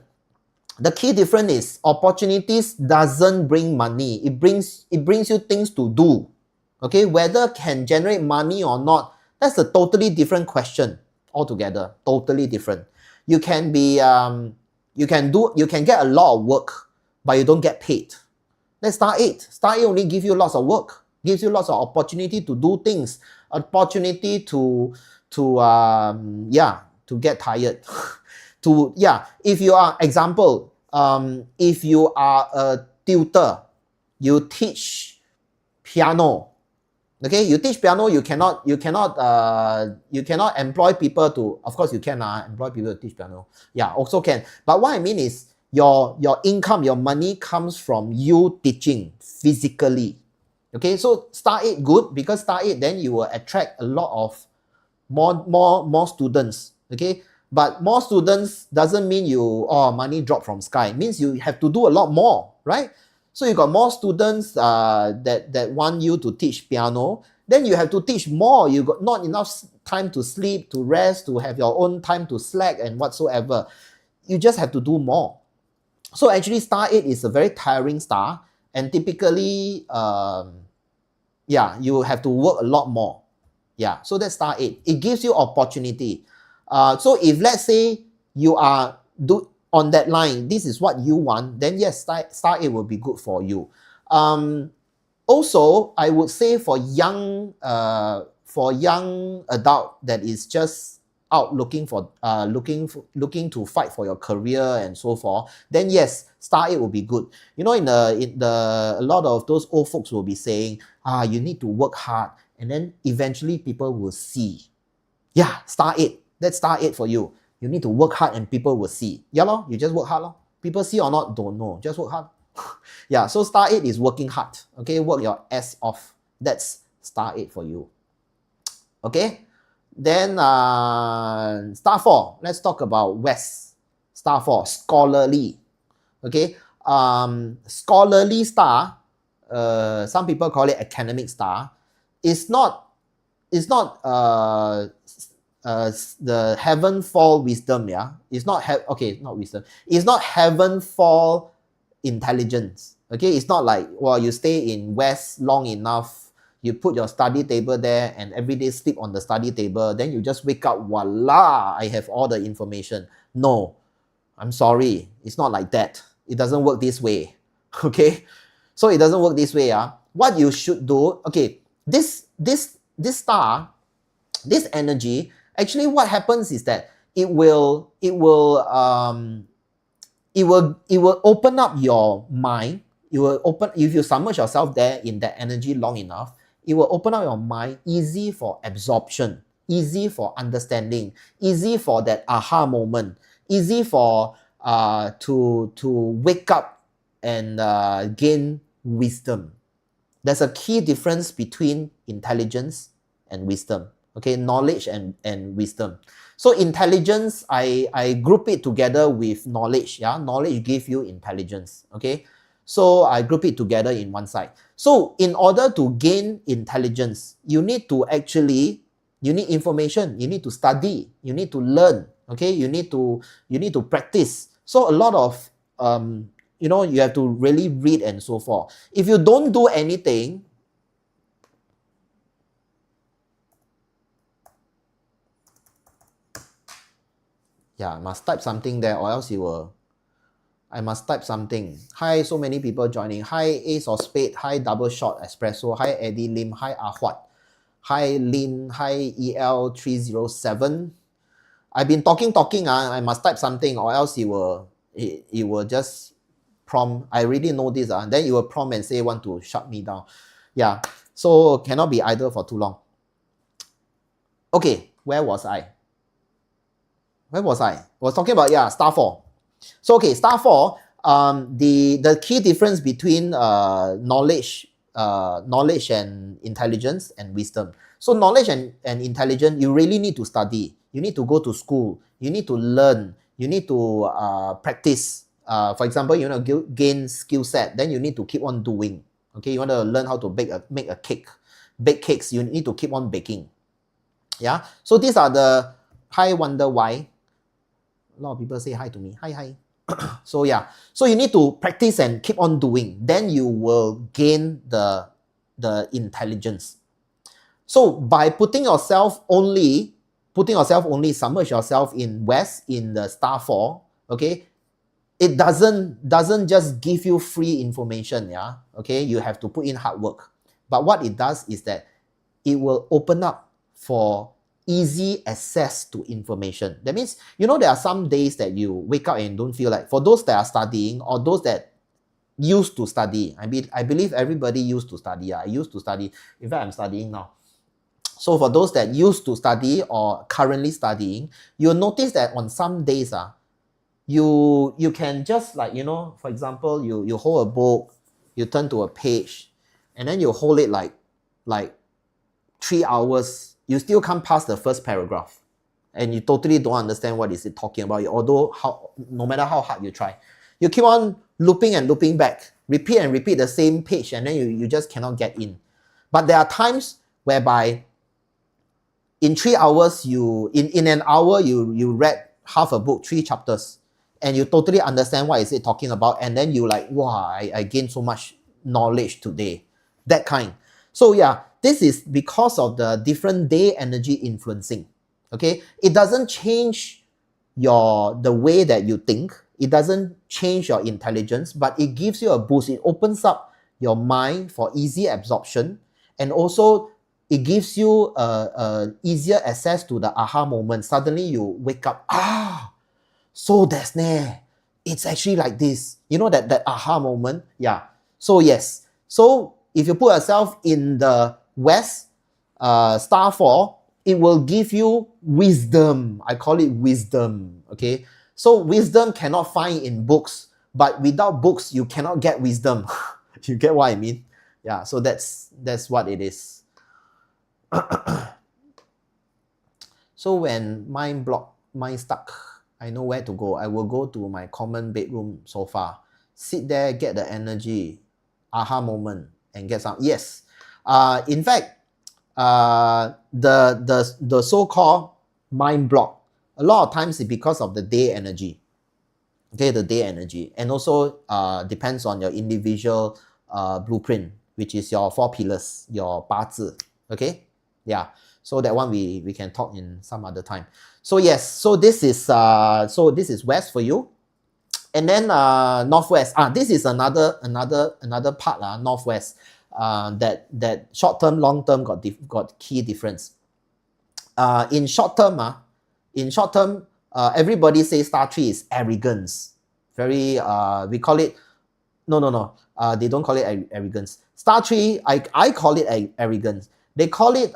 The key difference is opportunities doesn't bring money. It brings you things to do. Okay, whether can generate money or not, that's a totally different question altogether. Totally different. You can be you can get a lot of work, but you don't get paid. That's star 8. Star 8 only gives you lots of work, gives you lots of opportunity to do things, opportunity to get tired. If you are, example, if you are a tutor, you teach piano. Okay, you teach piano, you cannot employ people to, of course you can employ people to teach piano. Yeah, also can. But what I mean is your income, your money comes from you teaching physically. Okay, so star 8 good, because star 8 then you will attract a lot of more students. Okay, but more students doesn't mean money drop from sky. It means you have to do a lot more, right? So you got more students that want you to teach piano, then you have to teach more. You got not enough time to sleep, to rest, to have your own time to slack and whatsoever. You just have to do more. So actually star 8 is a very tiring star, and typically you have to work a lot more. Yeah, so that's star 8. It gives you opportunity. So if let's say you are on that line, this is what you want, then yes, star 8 will be good for you. Also, I would say for young adult that is just out looking to fight for your career and so forth, then yes, star 8 will be good. You know, a lot of those old folks will be saying, you need to work hard, and then eventually people will see. Yeah, star 8. That's star 8 for you. You need to work hard and people will see. Yeah, lor, you just work hard. Lor. People see or not, don't know. Just work hard. Yeah, so star 8 is working hard. Okay, work your ass off. That's star 8 for you. Okay, then star 4. Let's talk about West. Star 4, scholarly. Okay, scholarly star, some people call it academic star. It's not the heaven fall wisdom, yeah. It's not not wisdom. It's not heaven fall intelligence. Okay, it's not like, well, you stay in West long enough, you put your study table there and every day sleep on the study table, then you just wake up, voila, I have all the information. No, I'm sorry, it's not like that. It doesn't work this way. Okay, so it doesn't work this way. What you should do, okay, this star, this energy, actually what happens is that it will open up your mind. It will open, if you submerge yourself there in that energy long enough, it will open up your mind, easy for absorption, easy for understanding, easy for that aha moment, easy for to wake up and gain wisdom. There's a key difference between intelligence and wisdom. Okay, knowledge and wisdom. So intelligence, I group it together with knowledge. Yeah, knowledge gives you intelligence. Okay, so I group it together in one side. So in order to gain intelligence, you need to actually, you need information, you need to study, you need to learn. Okay, you need to practice. So a lot of you have to really read and so forth. If you don't do anything, yeah, I must type something there or else I must type something. Hi, so many people joining. Hi, Ace or Spade. Hi, Double Shot Espresso. Hi, Eddie Lim. Hi, Ahwat. Hi, Lin. Hi, EL307. I've been talking. I must type something or else it will just prompt. I already know this. Then it will prompt and say want to shut me down. Yeah, so cannot be idle for too long. Okay, where was I? Where was I? I was talking about, yeah, star 4. So, okay, star 4, the key difference between knowledge and intelligence and wisdom. So knowledge and intelligence, you really need to study. You need to go to school. You need to learn. You need to practice. For example, you want to gain skill set, then you need to keep on doing. Okay, you want to learn how to make a cake. Bake cakes, you need to keep on baking. Yeah, so these are the, hi Wonder Why. A lot of people say hi to me. Hi. So yeah, so you need to practice and keep on doing. Then you will gain the intelligence. So by putting yourself only, submerge yourself in West, in the star 4, okay, it doesn't just give you free information, yeah, okay, you have to put in hard work. But what it does is that it will open up for easy access to information. That means, there are some days that you wake up and don't feel like, for those that are studying or those that used to study, I believe everybody used to study. I used to study. In fact, I'm studying now. So for those that used to study or currently studying, you'll notice that on some days, you can just, like, for example, you hold a book, you turn to a page, and then you hold it like 3 hours, you still can't pass the first paragraph. And you totally don't understand what is it talking about, although no matter how hard you try. You keep on looping and looping back, repeat and repeat the same page, and then you just cannot get in. But there are times whereby in 3 hours, in an hour, you read half a book, 3 chapters, and you totally understand what is it talking about, and then you like, wow, I gained so much knowledge today. That kind. So yeah, this is because of the different day energy influencing. Okay, it doesn't change the way that you think. It doesn't change your intelligence, but it gives you a boost. It opens up your mind for easy absorption, and also it gives you easier access to the aha moment. Suddenly you wake up, so that's it's actually like this. That aha moment. Yeah. So yes. So if you put yourself in the West, star 4, it will give you wisdom. I call it wisdom. Okay. So wisdom cannot find in books, but without books, you cannot get wisdom. You get what I mean? Yeah. So that's what it is. So when mind stuck, I know where to go. I will go to my common bedroom sofa, sit there, get the energy, aha moment, and get some. Yes. In fact, the so-called mind block, a lot of times it's because of the day energy. Okay, the day energy, and also depends on your individual blueprint. which is your 4 pillars, your 八字. Okay? Yeah. So that one we can talk in some other time. So yes, so this is west for you. And then northwest. This is another part, northwest. That short term, long term got key difference. In short term, everybody says star tree is arrogance. Very we call it no. They don't call it arrogance. Star tree, I call it arrogance. They call it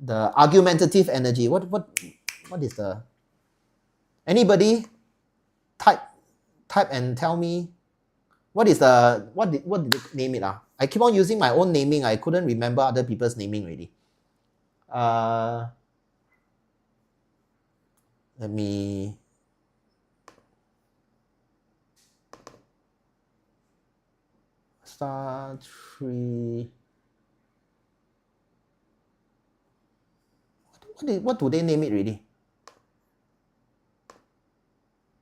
the argumentative energy. What is the, anybody type and tell me what is the, what did they name it? I keep on using my own naming. I couldn't remember other people's naming already. Let me star tree. What do they name it really?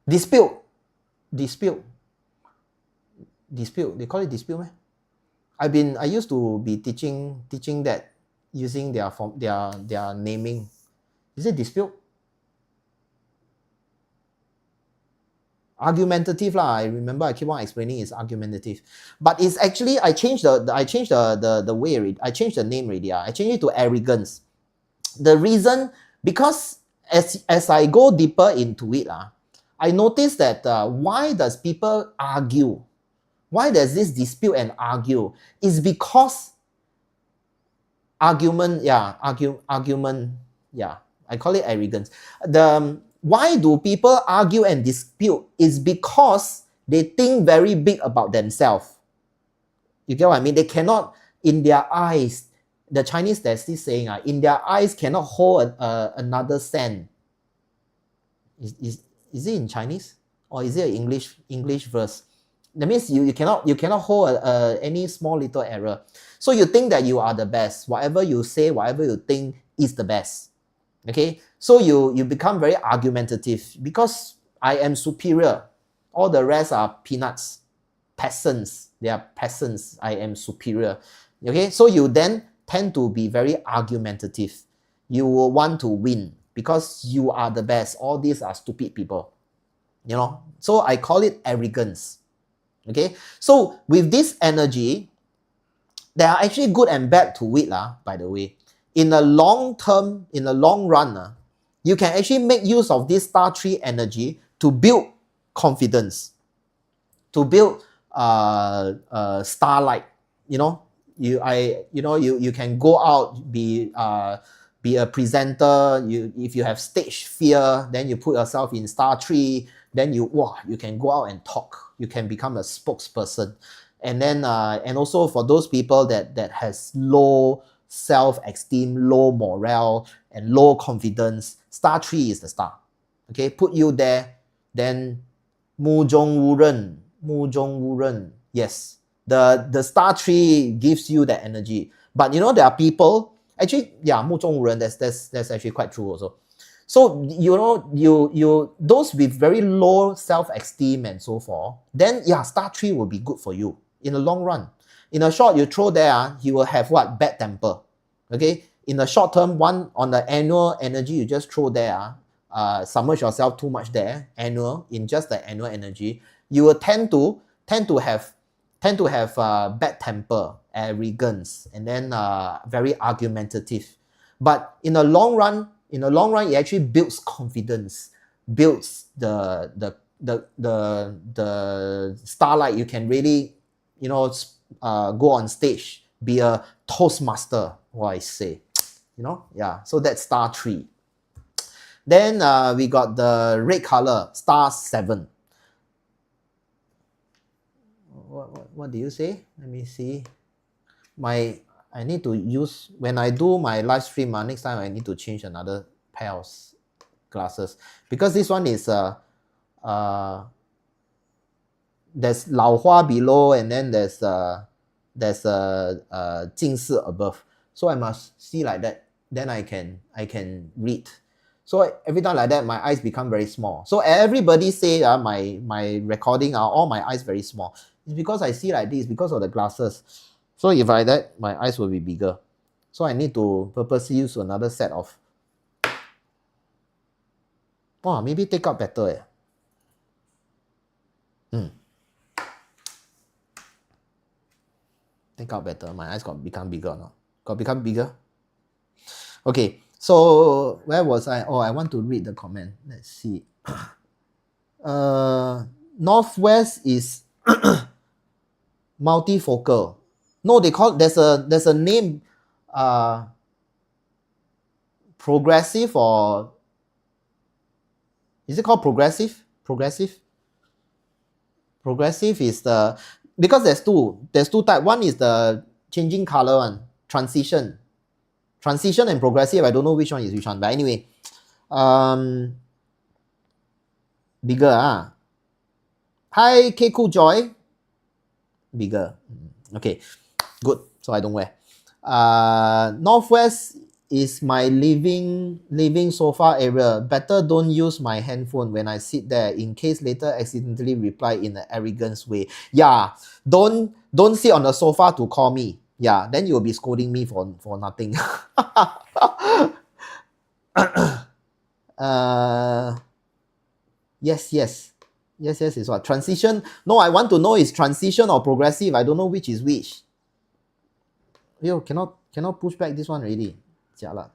Dispute. They call it dispute, man. I used to be teaching that using their naming. Is it dispute? Argumentative lah. I remember I keep on explaining it's argumentative, but it's actually I changed the way already. I changed the name already. I changed it to arrogance. The reason, because as I go deeper into it, I noticed that why does people argue? Why does this dispute and argue? Is because argument, yeah, I call it arrogance. Why do people argue and dispute? Is because they think very big about themselves. You get what I mean? They cannot, in their eyes, the Chinese, there's this saying, in their eyes cannot hold another sand. Is it in Chinese? Or is it an English verse? That means you cannot hold any small little error. So you think that you are the best. Whatever you say, whatever you think is the best. Okay? So you become very argumentative because I am superior. All the rest are peanuts. Peasants. They are peasants. I am superior. Okay? So you then tend to be very argumentative. You will want to win because you are the best. All these are stupid people. You know? So I call it arrogance. Okay? So with this energy, there are actually good and bad to it, by the way. In the long term, in the long run, you can actually make use of this star tree energy to build confidence, to build starlight. You know, you can go out, be a presenter. If you have stage fear, then you put yourself in star tree. Then you can go out and talk. You can become a spokesperson, and then and also for those people that has low self-esteem, low morale, and low confidence, star tree is the star. Okay, put you there, then 目中无人, 目中无人. Yes, the star tree gives you that energy. But you know, there are people actually, yeah, 目中无人, that's actually quite true also. So you know, you those with very low self-esteem and so forth, then yeah, star tree will be good for you in the long run. In a short, you throw there, he will have what? Bad temper. Okay? In the short term, one on the annual energy, you just throw there, submerge yourself too much there, annual, in just the annual energy, you will tend to have bad temper, arrogance, and then very argumentative. But in the long run, it actually builds confidence, builds the starlight. You can really, you know, go on stage, be a toastmaster, what I say, you know, yeah. So that's star tree. Then we got the red color, star 7. What do you say? Let me see. I need to use, when I do my live stream, next time I need to change another pair of glasses, because this one is there's 老花 below, and then there's近视 above. So I must see like that. Then I can read. So every time like that, my eyes become very small. So everybody say my recording are all my eyes very small. It's because I see like this, because of the glasses. So if like that, my eyes will be bigger. So I need to purposely use another set of. Wow, maybe take out better. Take out better. My eyes got become bigger or not? Got become bigger? Okay, so where was I? Oh, I want to read the comment. Let's see. Northwest is multifocal. No, they call there's a name, progressive, or is it called progressive? Progressive is the, because there's two type. One is the changing color one, transition and progressive. I don't know which one is which one, but anyway, bigger. Hi, K Cool Joy. Bigger. Okay, good. So I don't wear. Northwest is my living sofa area. Better don't use my handphone when I sit there, in case later accidentally reply in an arrogant way. Yeah, don't sit on the sofa to call me. Yeah, then you'll be scolding me for nothing. Yes is what? Transition? No, I want to know is transition or progressive. I don't know which is which. Yo, cannot push back this one already. Jialat.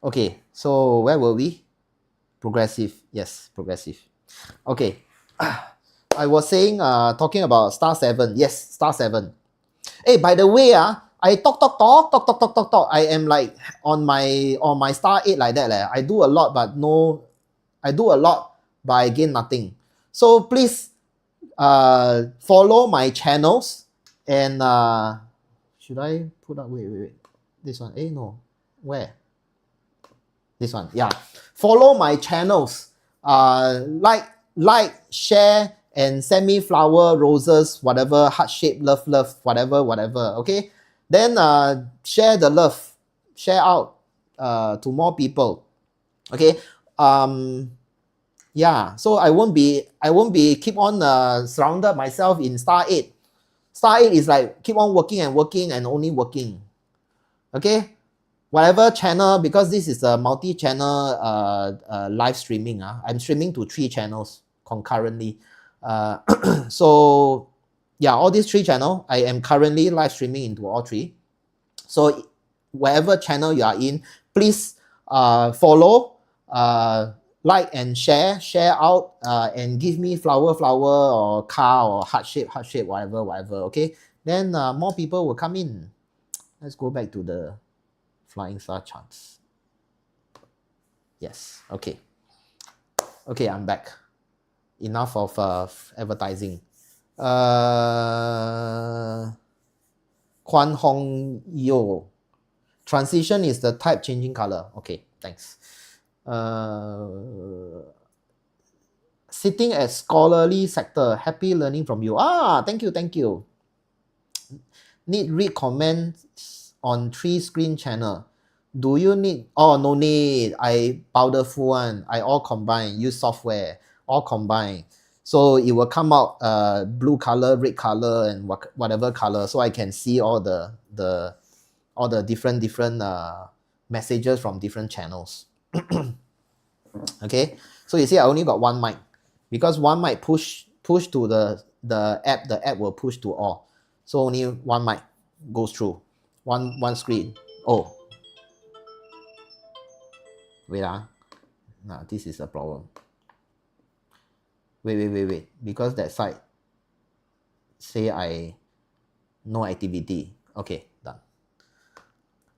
Okay, so where were we? Progressive. Yes, progressive. Okay. I was saying, talking about star 7. Yes, star 7. Hey, by the way, I talk. I am like on my star 8 like that. I do a lot, but I gain nothing. So please follow my channels, and should I put up, wait, this one, no, where, this one, yeah, follow my channels, like, share, and send me flower, roses, whatever, heart shape, love, whatever, okay, then share the love, share out to more people, okay. Yeah, so I won't be keep on surrounded myself in star 8. Star 8 is like keep on working and only working. Okay, whatever channel, because this is a multi-channel live streaming. I'm streaming to 3 channels concurrently. So yeah, all these 3 channels, I am currently live streaming into all 3. So whatever channel you are in, please follow, like and share out, and give me flower, or car, or heart shape, whatever, okay? Then more people will come in. Let's go back to the flying star charts. Yes, okay. Okay, I'm back. Enough of advertising. Kwan Hong Yo. Transition is the type changing color. Okay, thanks. Sitting at scholarly sector. Happy learning from you. Thank you. Need read comments on 3 screen channel. Do you need? Oh, no need. I powderful one. I all combine. Use software. All combine. So it will come out blue color, red color, and whatever color. So I can see all the different messages from different channels. Okay, so you see I only got one mic, because one mic push to the app will push to all, so only one mic goes through one screen. Oh, wait, this is a problem. Wait, because that side say I no activity. Okay, done.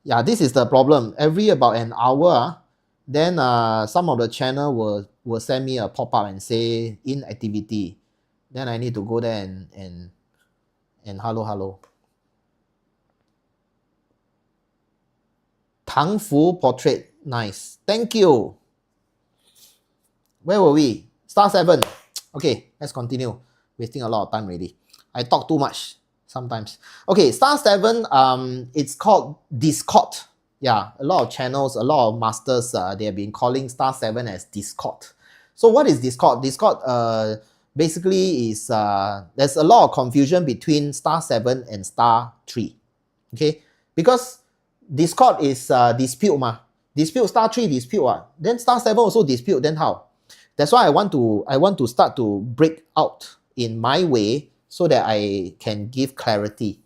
Yeah, this is the problem. Every about an hour, then some of the channel will send me a pop-up and say inactivity. Then I need to go there and hello. Tang Fu portrait, nice. Thank you. Where were we? Star 7. Okay, let's continue. Wasting a lot of time already. I talk too much. sometimes. Okay, star 7, it's called Discord. Yeah, a lot of channels, a lot of masters, they have been calling star 7 as Discord. So what is Discord? Discord basically is, there's a lot of confusion between star 7 and star 3. Okay, because Discord is dispute ma. Dispute star 3 dispute what? Then star 7 also dispute, then how? That's why I want to start to break out in my way so that I can give clarity.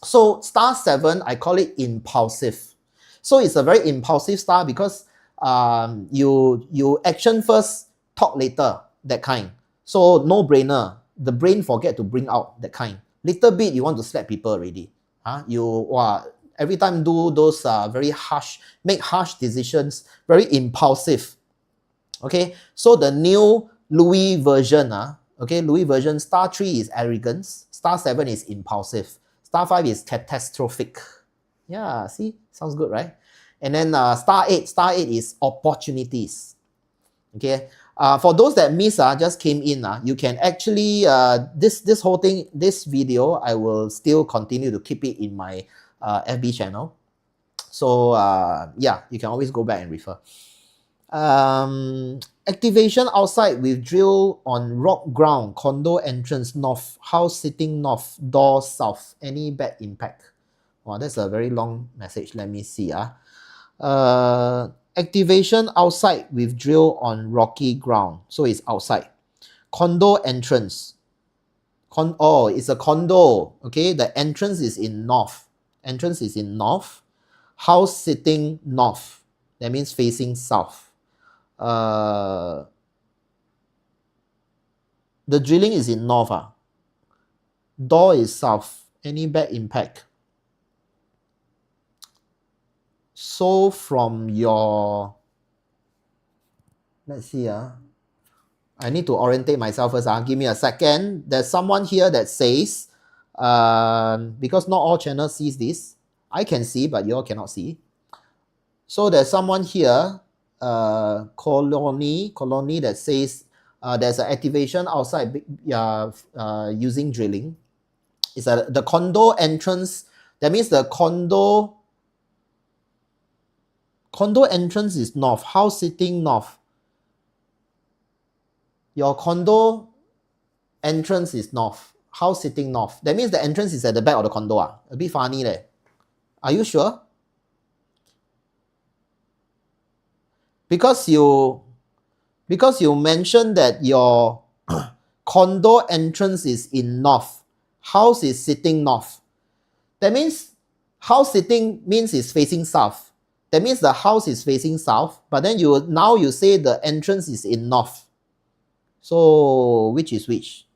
So star 7, I call it impulsive. So it's a very impulsive star because you action first, talk later, that kind. So no brainer. The brain forget to bring out, that kind. Little bit you want to slap people already. Every time do those very harsh, make harsh decisions, very impulsive. Okay, so the new Louis version, okay, Louis version, star 3 is arrogance, star 7 is impulsive, star 5 is catastrophic. Yeah, see, sounds good, right? And then star 8 is opportunities. Okay, for those that miss, just came in, you can actually, this whole thing, this video, I will still continue to keep it in my FB channel. So yeah, you can always go back and refer. Activation outside with drill on rock ground, condo entrance north, house sitting north, door south, any bad impact? Wow, that's a very long message. Let me see. Activation outside with drill on rocky ground, so it's outside. Condo entrance. Oh, it's a condo. Okay, the entrance is in north. Entrance is in north. House sitting north. That means facing south. The drilling is in north. Door is south. Any bad impact? So from your, let's see. I need to orientate myself first. Give me a second. There's someone here that says, because not all channels sees this. I can see, but you all cannot see. So there's someone here, colony that says there's an activation outside using drilling. It's the condo entrance. That means the condo entrance is north. House sitting north. Your condo entrance is north. House sitting north. That means the entrance is at the back of the condo. A bit funny leh. Are you sure? Because you mentioned that your condo entrance is in north. House is sitting north. That means house sitting means it's facing south. That means the house is facing south, but then now you say the entrance is in north. So which is which?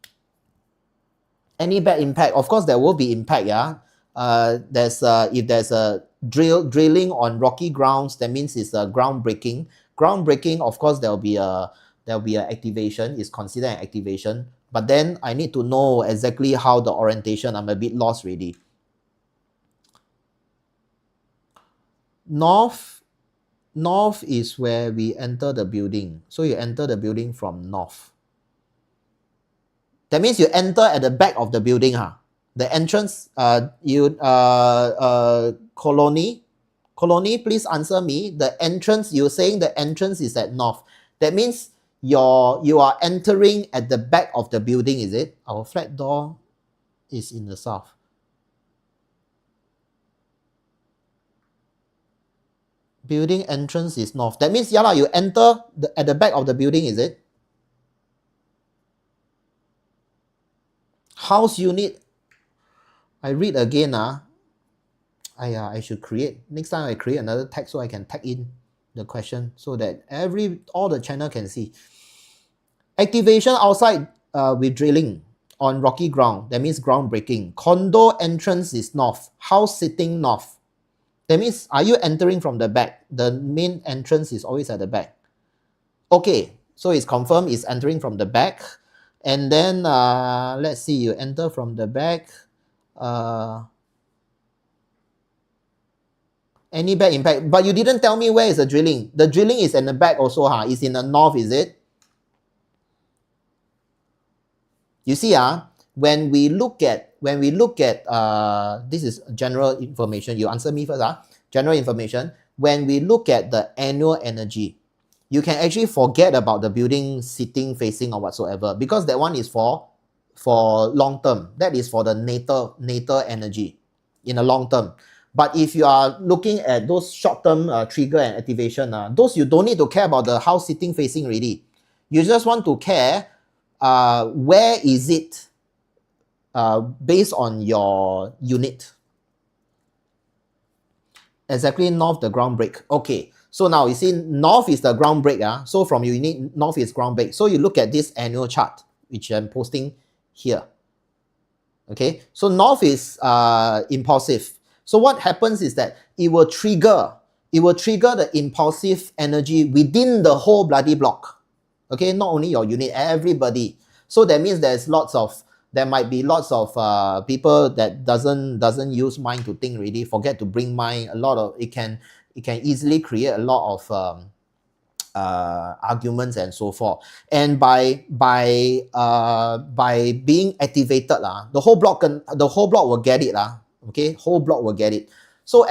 Any bad impact? Of course there will be impact, yeah. If there's a drilling on rocky grounds, that means it's a ground breaking. Ground breaking, of course, there'll be a activation. It's considered an activation. But then I need to know exactly how the orientation. I'm a bit lost already. North is where we enter the building. So you enter the building from north. That means you enter at the back of the building, The entrance, colony, please answer me. The entrance, you're saying the entrance is at north. That means you are entering at the back of the building, is it? Our flat door is in the south. Building entrance is north. That means, you enter at the back of the building, is it? House unit. I read again. I should create. Next time I create another tag so I can tag in the question so that all the channel can see. Activation outside with drilling on rocky ground. That means ground breaking. Condo entrance is north. House sitting north. That means, are you entering from the back? The main entrance is always at the back. Okay, so it's confirmed it's entering from the back. And then, let's see, you enter from the back. Any bad impact? But you didn't tell me where is the drilling. The drilling is in the back also, It's in the north, is it? You see, when we look at this is general information. You answer me first, general information. When we look at the annual energy, you can actually forget about the building sitting, facing, or whatsoever, because that one is for long term. That is for the natal energy in the long term. But if you are looking at those short-term trigger and activation, those you don't need to care about the house sitting, facing already. You just want to care where is it based on your unit. Exactly, north the ground break. Okay, so now you see north is the ground break. So from your unit, north is ground break. So you look at this annual chart, which I'm posting here. Okay, so north is impulsive. So what happens is that it will trigger the impulsive energy within the whole bloody block. Okay, not only your unit, everybody. So that means there might be lots of people that doesn't use mind to think really, forget to bring mind. It can easily create a lot of arguments and so forth. And by being activated, the whole block will get it. Okay, whole block will get it. So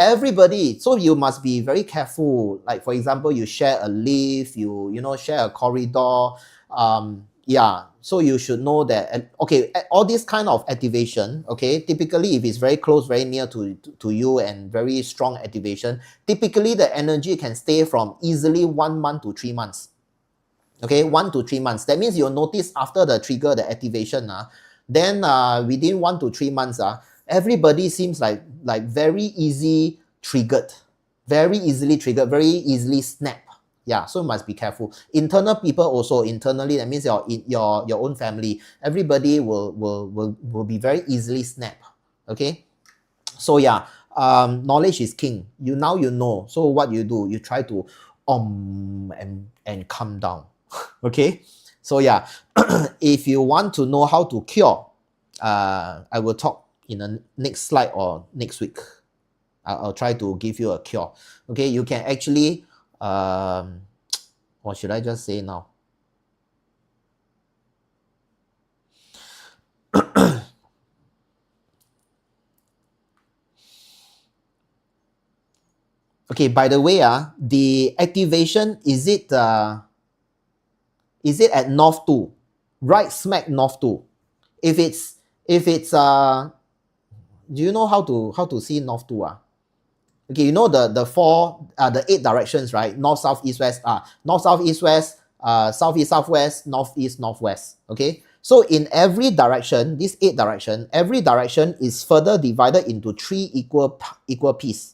so you must be very careful. Like for example, you share a lift, you share a corridor. Yeah, so you should know that, okay, all this kind of activation, okay, typically if it's very close, very near to you and very strong activation, typically the energy can stay from easily 1 month to 3 months. Okay, 1 to 3 months. That means you'll notice after the trigger, the activation, then within 1 to 3 months, everybody seems like very easily triggered, very easily snap. Yeah, so you must be careful. Internal people also, internally, that means your own family, everybody will be very easily snap. Okay, so yeah, knowledge is king. You know. So what you do, you try to and calm down. Okay, so yeah, if you want to know how to cure, I will talk in the next slide or next week. I'll try to give you a cure. Okay, you can actually or should I just say now? Okay, by the way, the activation, is it at north 2? Right smack north 2. If it's do you know how to see north 2? Okay, you know the 8 directions, right? North, south, east, west. North, south, east, west, southeast, southwest, northeast, northwest. Okay, so in every direction, this 8 direction, every direction is further divided into 3 equal pieces.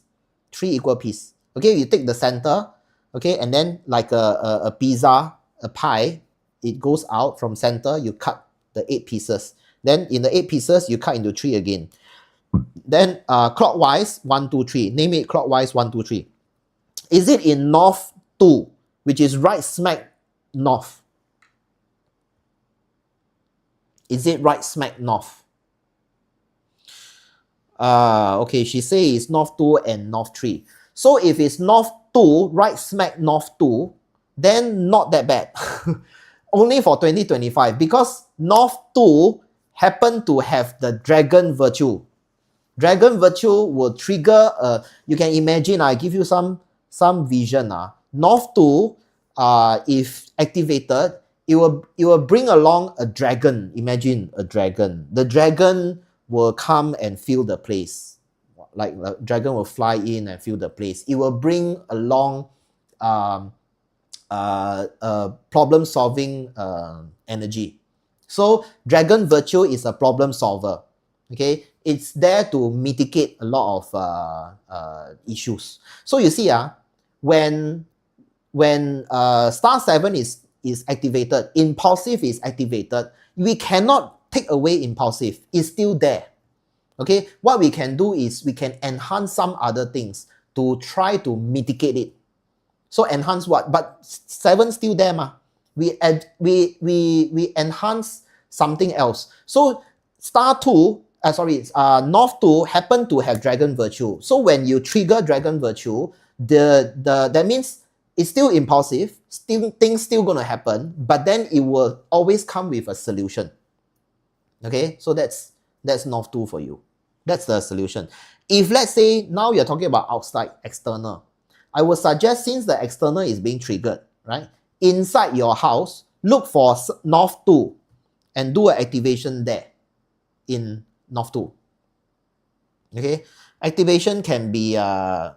3 equal pieces. Okay, you take the center, okay, and then like a pizza, a pie, it goes out from center, you cut the 8 pieces. Then in the 8 pieces, you cut into 3 again. Then clockwise, 1, 2, 3. Name it clockwise, 1, 2, 3. Is it in north 2, which is right smack north? Is it right smack north? Okay, she says it's north 2 and north 3. So if it's north 2, right smack north 2, then not that bad. Only for 2025, because north 2 happen to have the dragon virtue. Dragon virtue will trigger, you can imagine, I give you some vision. North 2, if activated, it will bring along a dragon. Imagine a dragon. The dragon will come and fill the place. Like the dragon will fly in and fill the place. It will bring along problem-solving energy. So dragon virtue is a problem solver. Okay, it's there to mitigate a lot of issues. So you see, when star 7 is activated, impulsive is activated, we cannot take away impulsive. It's still there. Okay, what we can do is we can enhance some other things to try to mitigate it. So enhance what? But 7 still there, we enhance something else. So star 2, north 2 happen to have dragon virtue. So when you trigger dragon virtue, that means it's still impulsive, things still gonna happen, but then it will always come with a solution. Okay, so that's That's North 2 for you. That's the solution. If let's say now you're talking about outside, external, I would suggest, since the external is being triggered, right? Inside your house, look for North 2 and do an activation there in North 2. Okay? Activation can be North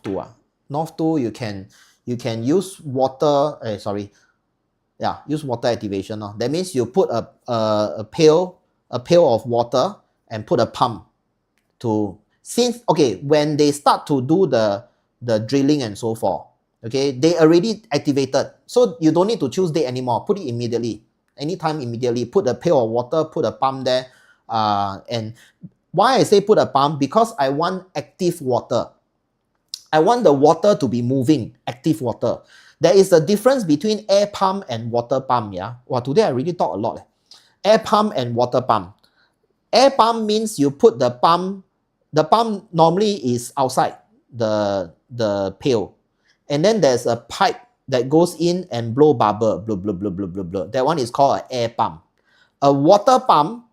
2. North 2, you can use water, use water activation. That means you put a pail of water and put a pump to, when they start to do the drilling and so forth, okay, they already activated. So you don't need to choose date anymore. Put it immediately. Anytime immediately. Put a pail of water, put a pump there. And why I say put a pump? Because I want active water. I want the water to be moving, active water. There is a difference between air pump and water pump, yeah? Well, today I really talk a lot. Air pump and water pump. Air pump means you put the pump normally is outside the pail. And then there's a pipe that goes in and blow bubble, blah, blah, blah, blah, blah, blah. That one is called an air pump. A water pump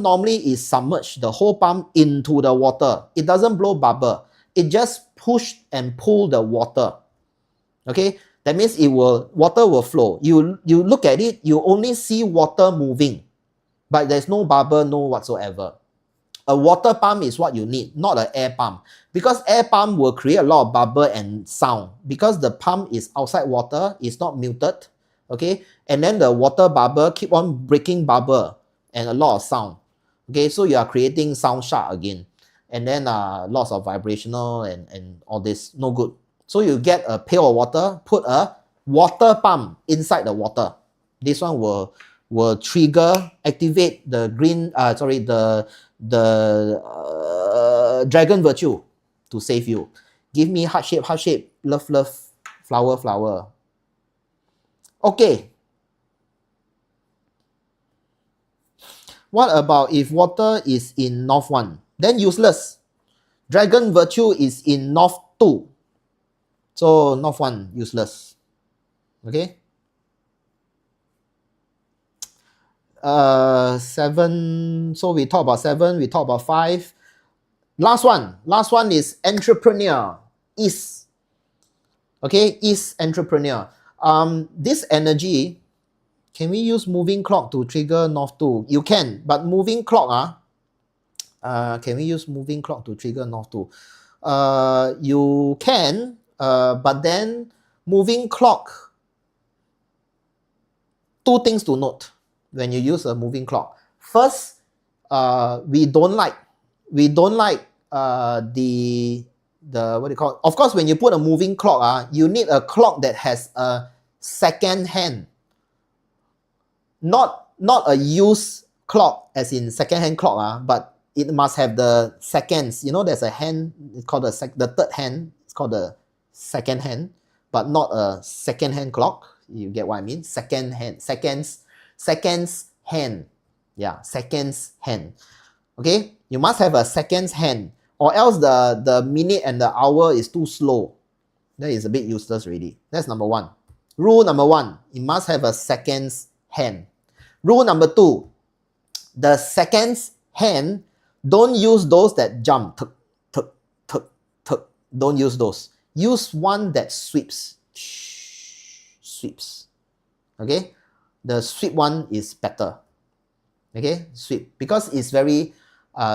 normally is submerged, the whole pump into the water. It doesn't blow bubble. It just push and pull the water. Okay, that means water will flow. You look at it, you only see water moving, but there's no bubble, no whatsoever. A water pump is what you need, not an air pump. Because air pump will create a lot of bubble and sound. Because the pump is outside water, it's not muted. Okay, and then the water bubble keep on breaking bubble and a lot of sound. Okay, so you are creating sound shark again. And then lots of vibrational and all this, no good. So you get a pail of water, put a water pump inside the water. This one will trigger, activate the dragon virtue to save you. Give me heart shape, love, flower. Okay. What about if water is in North 1? Then useless. Dragon virtue is in North 2. So North 1, useless. Okay. 7. So we talk about 7, we talk about 5. Last one is entrepreneur. Okay, is entrepreneur. This energy, can we use moving clock to trigger North 2? You can, but moving clock, can we use moving clock to trigger North 2? You can, but then moving clock, 2 things to note when you use a moving clock. First, we don't like the what do you call it? Of course, when you put a moving clock, you need a clock that has a second hand. Not a used clock as in second hand clock, but it must have the seconds. You know, there's a hand, it's called the third hand, it's called the second hand, but not a second hand clock. You get what I mean? Second hand, seconds hand. Yeah, seconds hand. Okay, you must have a seconds hand, or else the minute and the hour is too slow. That is a bit useless already. That's number 1. Rule number 1, it must have a seconds hand. Rule number 2, the seconds hand, don't use those that jump. Tuk, tuk, tuk, tuk. Don't use those. Use one that sweeps. Sweeps. Okay? The sweep one is better. Okay? Sweep. Because it's very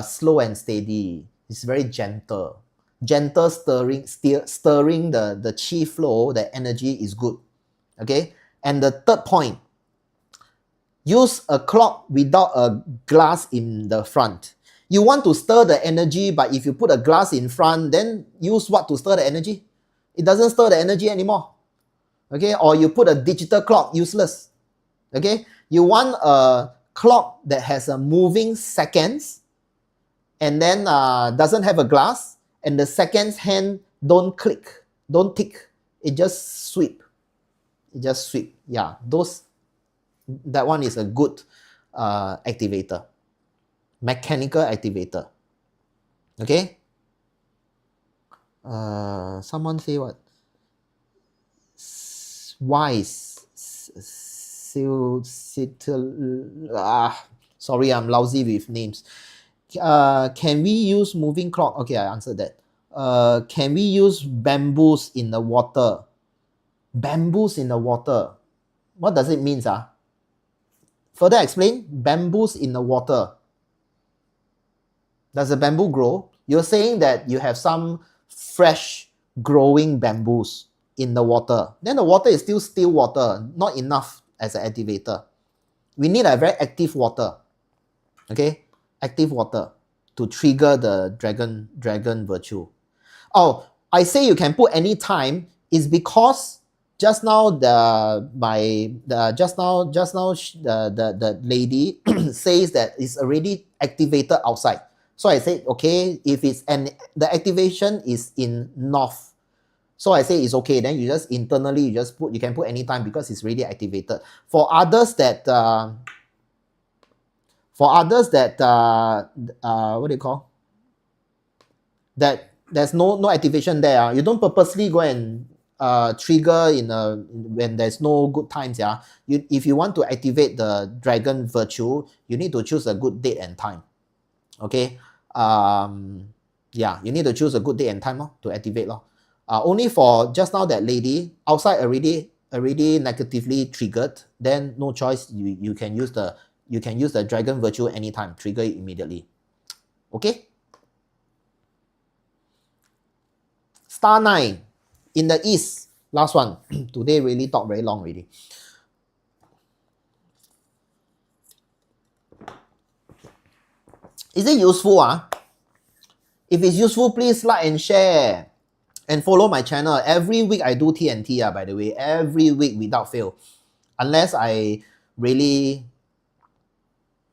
slow and steady. It's very gentle. Gentle stirring the chi flow, the energy is good. Okay? And the third point, use a clock without a glass in the front. You want to stir the energy, but if you put a glass in front, then use what to stir the energy? It doesn't stir the energy anymore. Okay? Or you put a digital clock, useless. Okay? You want a clock that has a moving seconds and then doesn't have a glass, and the seconds hand don't click, don't tick. It just sweep. It just sweep. Yeah, that one is a good activator. Mechanical activator. Okay? Someone say what? Wise. Sorry, I'm lousy with names. Can we use moving clock? Okay, I answered that. Can we use bamboos in the water? Bamboos in the water. What does it mean, sir? Further explain. Bamboos in the water. Does the bamboo grow? You're saying that you have some fresh growing bamboos in the water. Then the water is still water, not enough as an activator. We need a very active water. Okay? Active water to trigger the dragon virtue. Oh, I say you can put any time is because just now the lady says that it's already activated outside. So I said, okay, if it's the activation is in north. So I say it's okay. Then you just internally you can put any time because it's already activated. For others that what do you call? That there's no activation there. You don't purposely go and trigger when there's no good times. Yeah, if you want to activate the dragon virtue, you need to choose a good date and time. Okay. Yeah, you need to choose a good date and time to activate. Only for just now that lady outside already negatively triggered, then no choice. You can use the dragon virtue anytime, trigger it immediately. Okay. Star 9 in the east. Last one. Today really talk very long already. Is it useful? If it's useful, please like and share. And follow my channel. Every week I do TNT, by the way. Every week without fail. Unless I really...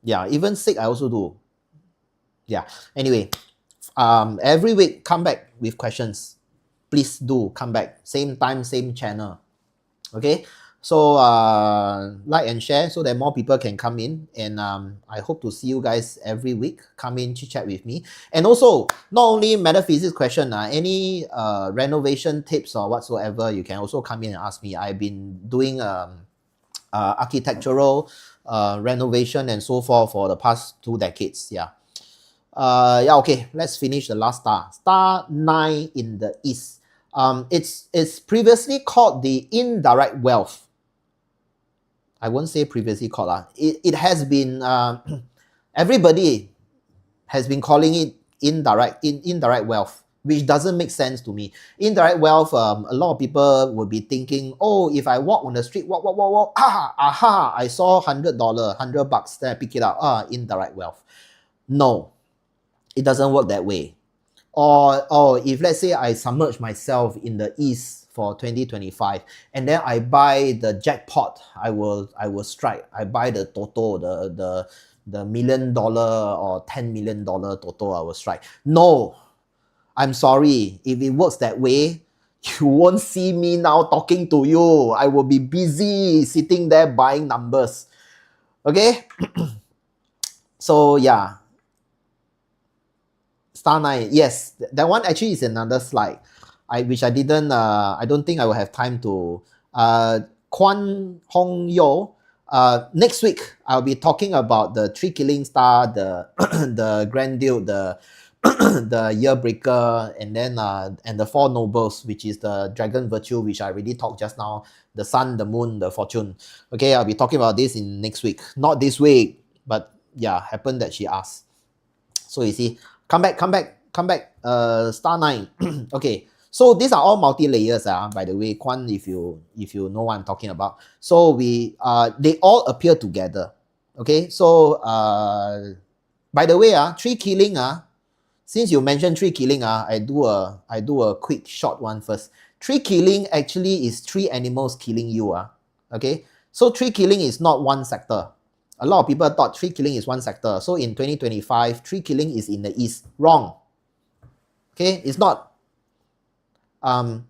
Yeah, even sick I also do. Yeah. Anyway, every week come back with questions. Please do come back. Same time, same channel. Okay? So like and share so that more people can come in. And I hope to see you guys every week. Come in, chit chat with me. And also, not only metaphysics question, any renovation tips or whatsoever, you can also come in and ask me. I've been doing architectural renovation and so forth for the past 2 decades. Yeah. Yeah, okay. Let's finish the last star. Star 9 in the east. It's previously called the indirect wealth. I won't say previously called. It has been, everybody has been calling it indirect wealth, which doesn't make sense to me. Indirect wealth, a lot of people would be thinking, oh, if I walk on the street, walk, aha, I saw $100, $100, then I pick it up, indirect wealth. No, it doesn't work that way. Or if let's say I submerge myself in the east for 2025 and then I buy the jackpot, I will strike. I buy the toto, the $1 million or $10 million toto, I will strike. No, I'm sorry. If it works that way, you won't see me now talking to you. I will be busy sitting there buying numbers. Okay? So yeah. Star 9, yes, that one actually is another slide, which I didn't, I don't think I will have time to. Kwan Hong Yo, next week I'll be talking about the 3 killing star, the the Grand Duke, the the Year Breaker, and then and the 4 nobles, which is the dragon virtue, which I already talked just now, the sun, the moon, the fortune. Okay, I'll be talking about this in next week, not this week, but yeah, happened that she asked. So you see. Come back, star 9. Okay, so these are all multi-layers, by the way, Kwan, if you know what I'm talking about. So they all appear together. Okay, so by the way, 3 killing, since you mentioned 3 killing, I do a quick short one first. 3 killing actually is 3 animals killing you. Okay, so 3 killing is not one sector. A lot of people thought 3 killing is one sector. So in 2025, 3 killing is in the east. Wrong. Okay, it's not. I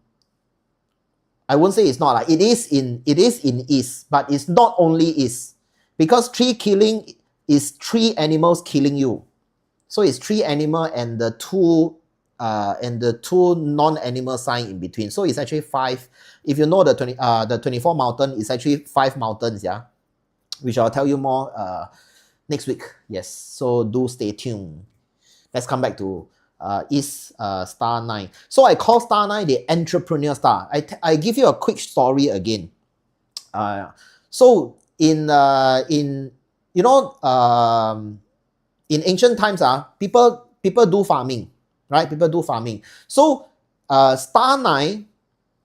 won't say it's not. It is in east, but it's not only east. Because 3 killing is 3 animals killing you. So it's 3 animal and the 2 non-animal sign in between. So it's actually 5. If you know the 24 mountain, it's actually 5 mountains, yeah. which I'll tell you more next week. Yes, so do stay tuned. Let's come back to star 9. So I call star 9 the entrepreneur star. I give you a quick story again. So in you know in ancient times, people do farming, right? People do farming. So star 9,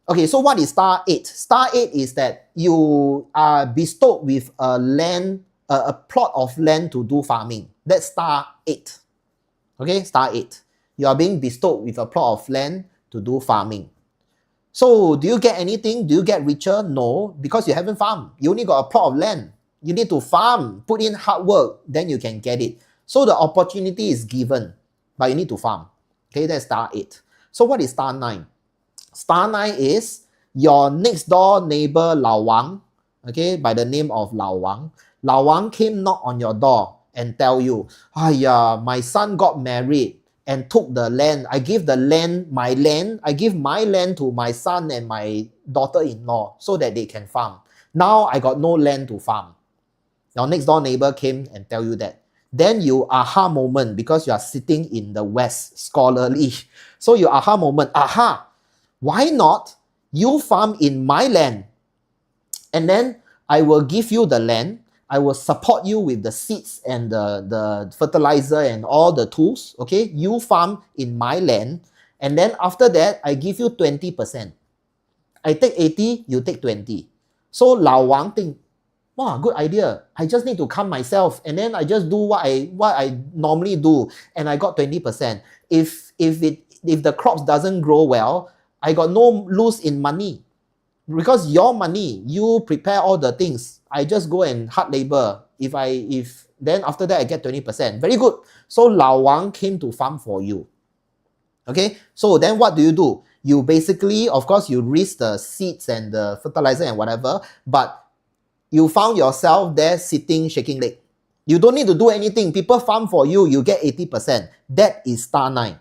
okay, so what is star 8? Star 8 is that you are bestowed with a land, a plot of land to do farming. That's star 8. Okay, star 8. You are being bestowed with a plot of land to do farming. So do you get anything? Do you get richer? No, because you haven't farmed. You only got a plot of land. You need to farm, put in hard work, then you can get it. So the opportunity is given, but you need to farm. Okay, that's star 8. So what is star 9? Star 9 is your next door neighbor Lao Wang, okay, by the name of Lao Wang. Lao Wang came knock on your door and tell you, my son got married and took the land. I give the land, I give my land to my son and my daughter-in-law so that they can farm. Now I got no land to farm. Your next door neighbor came and tell you that. Then you aha moment, because you are sitting in the West, scholarly. So you aha moment, why not you farm in my land? And then I will give you the land. I will support you with the seeds and the fertilizer and all the tools. Okay, you farm in my land. And then after that, I give you 20%. I take 80, you take 20. So Lao Wang think, wow, good idea. I just need to come myself, and then I just do what I normally do, and I got 20%. If the crops doesn't grow well, I got no lose in money, because your money, you prepare all the things. I just go and hard labor. If then after that I get 20%. Very good. So Lao Wang came to farm for you. Okay, so then what do? You basically, of course, you risk the seeds and the fertilizer and whatever, but you found yourself there sitting, shaking leg. You don't need to do anything. People farm for you, you get 80%. That is star 9.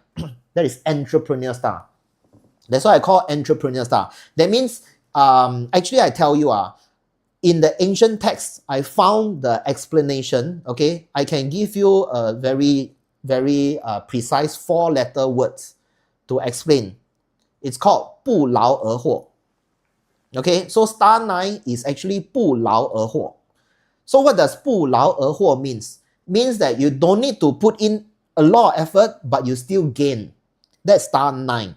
That is entrepreneur star. That's why I call entrepreneur star. That means, actually I tell you, in the ancient text, I found the explanation, okay? I can give you a very, very precise 4-letter words to explain. It's called 不劳而获. Okay, so star 9 is actually 不劳而获. So what does 不劳而获 means? Means that you don't need to put in a lot of effort, but you still gain. That's star 9.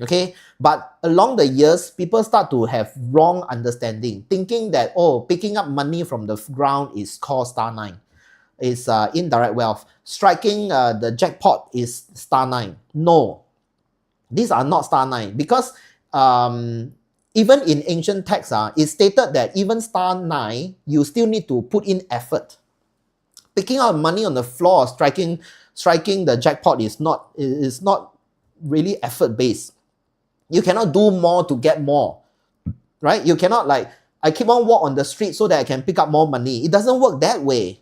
Okay, but along the years, people start to have wrong understanding, thinking that, picking up money from the ground is called star 9. It's indirect wealth. Striking the jackpot is star 9. No, these are not star 9, because even in ancient texts, it's stated that even star 9, you still need to put in effort. Picking up money on the floor, striking the jackpot is not really effort based. You cannot do more to get more, right? You cannot I keep on walk on the street so that I can pick up more money. It doesn't work that way,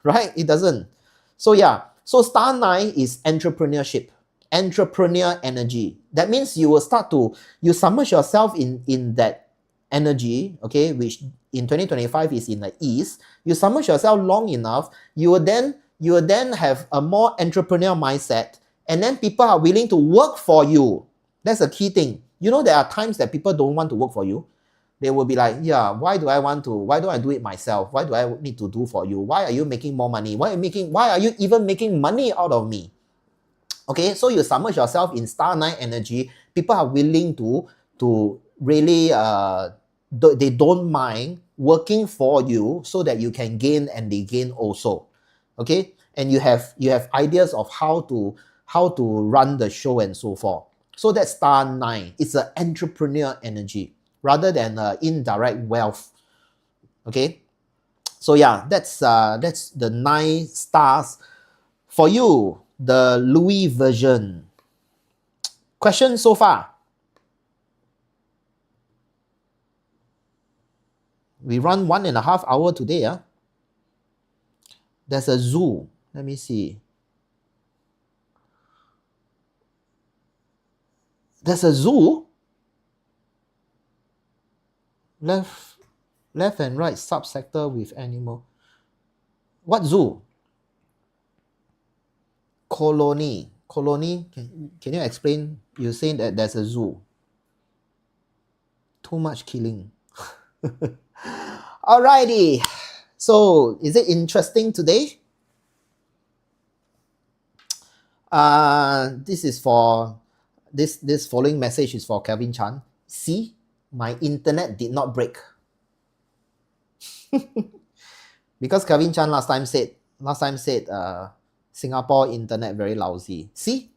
right? It doesn't. So yeah, so star 9 is entrepreneurship, entrepreneur energy. That means you will you submerge yourself in that energy, okay, which in 2025 is in the east. You submerge yourself long enough, you will then have a more entrepreneur mindset, and then people are willing to work for you. That's a key thing. You know, there are times that people don't want to work for you. They will be like, why don't I do it myself? Why do I need to do for you? Why are you making more money? Why are you even making money out of me? Okay, so you submerge yourself in star 9 energy. People are willing to really, they don't mind working for you so that you can gain and they gain also. Okay, and you have ideas of how to run the show and so forth. So that's star 9. It's an entrepreneur energy rather than indirect wealth. Okay, so yeah, that's the 9 stars for you, the Louis version. Question so far? We run 1.5 hours today. There's a zoo. Let me see. There's a zoo? Left. Left and right subsector with animal. What zoo? Colony. Colony. Can you explain? You're saying that there's a zoo. Too much killing. Alrighty. So is it interesting today? This is for this following message is for Kevin Chan. See, my internet did not break. Because Kevin Chan last time said Singapore internet very lousy. See,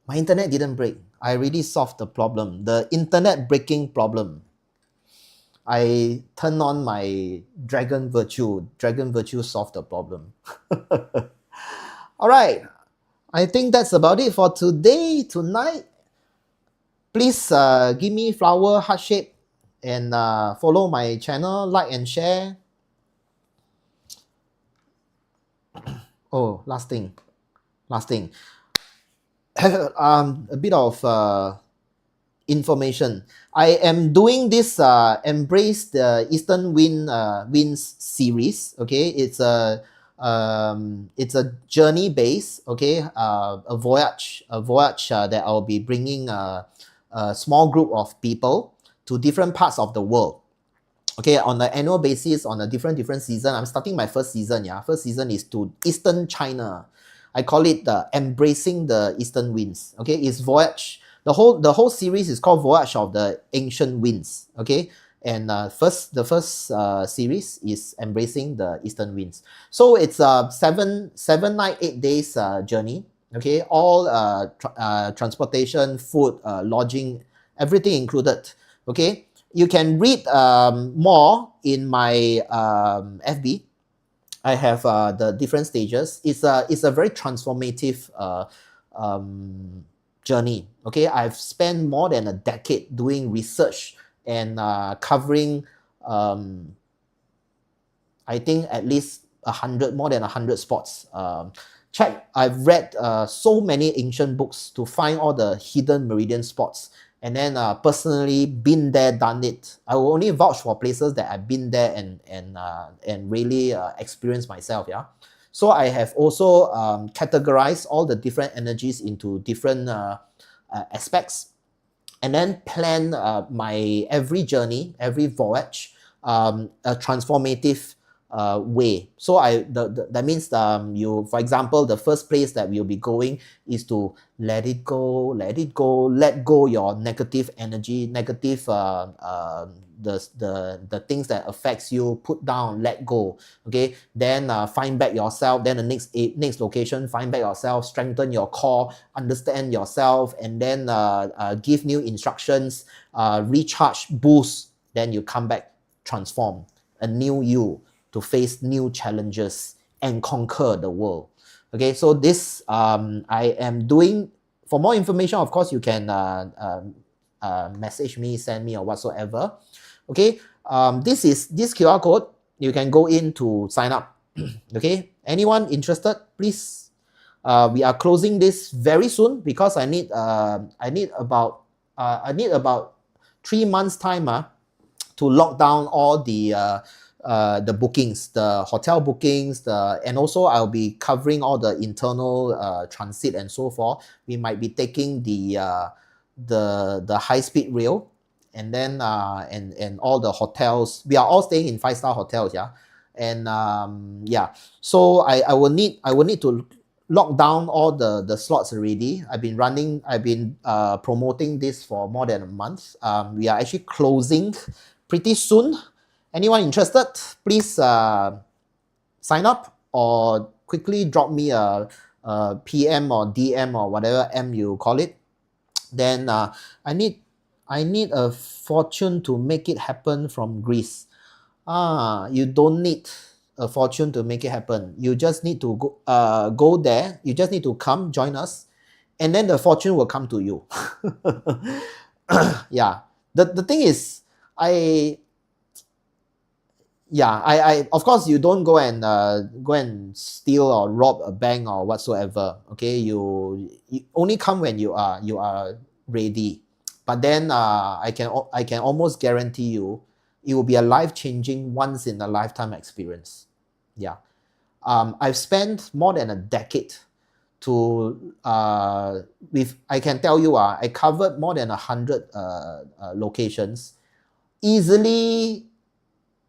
my internet didn't break. I already solved the problem, the internet breaking problem. I turned on my Dragon Virtue. Dragon Virtue solved the problem. All right. I think that's about it for today, tonight. Please give me flower, heart shape, and follow my channel, like and share. Oh, last thing. A bit of information. I am doing this Embrace the Eastern Winds series. Okay, it's a journey base. Okay, a voyage that I'll be bringing a small group of people to different parts of the world. Okay, on an annual basis, on a different season. I'm starting my first season. Yeah, first season is to Eastern China. I call it Embracing the Eastern Winds. Okay, it's voyage. The whole series is called Voyage of the Ancient Winds. Okay, and the first series is Embracing the Eastern Winds. So it's a 7 night 8 days journey. Okay, all transportation, food, lodging, everything included. Okay, you can read more in my FB. I have the different stages. It's a very transformative journey. Okay, I've spent more than a decade doing research and covering I think at least more than 100 spots. I've read so many ancient books to find all the hidden meridian spots, and then personally been there, done it. I will only vouch for places that I've been there and really experienced myself. Yeah. So I have also categorized all the different energies into different aspects, and then plan my every journey, every voyage, a transformative way. So that means you, for example, the first place that we'll be going is to let go your negative energy, negative the things that affects you, put down, let go. Okay, then find back yourself. Then the next location, find back yourself, strengthen your core, understand yourself, and then give new instructions, recharge, boost. Then you come back, transform, a new you, to face new challenges and conquer the world. Okay, so this I am doing. For more information, of course, you can message me, send me, or whatsoever. Okay, this QR code. You can go in to sign up. Okay, anyone interested, please. We are closing this very soon because I need about 3 months time to lock down all the bookings, the hotel bookings, and also I'll be covering all the internal transit and so forth. We might be taking the high-speed rail, and then and all the hotels. We are all staying in 5-star hotels, yeah. And yeah, so I will need to lock down all the slots already. I've been promoting this for more than a month. We are actually closing pretty soon. Anyone interested, please sign up or quickly drop me a PM or DM or whatever M you call it. Then I need a fortune to make it happen from Greece. You don't need a fortune to make it happen. You just need to go there. You just need to come join us, and then the fortune will come to you. Yeah. The thing is, I of course you don't go and steal or rob a bank or whatsoever. Okay, you only come when you are ready. But then I can almost guarantee you it will be a life-changing, once-in-a-lifetime experience. Yeah. I've spent more than a decade to, I can tell you, I covered more than 100 locations. Easily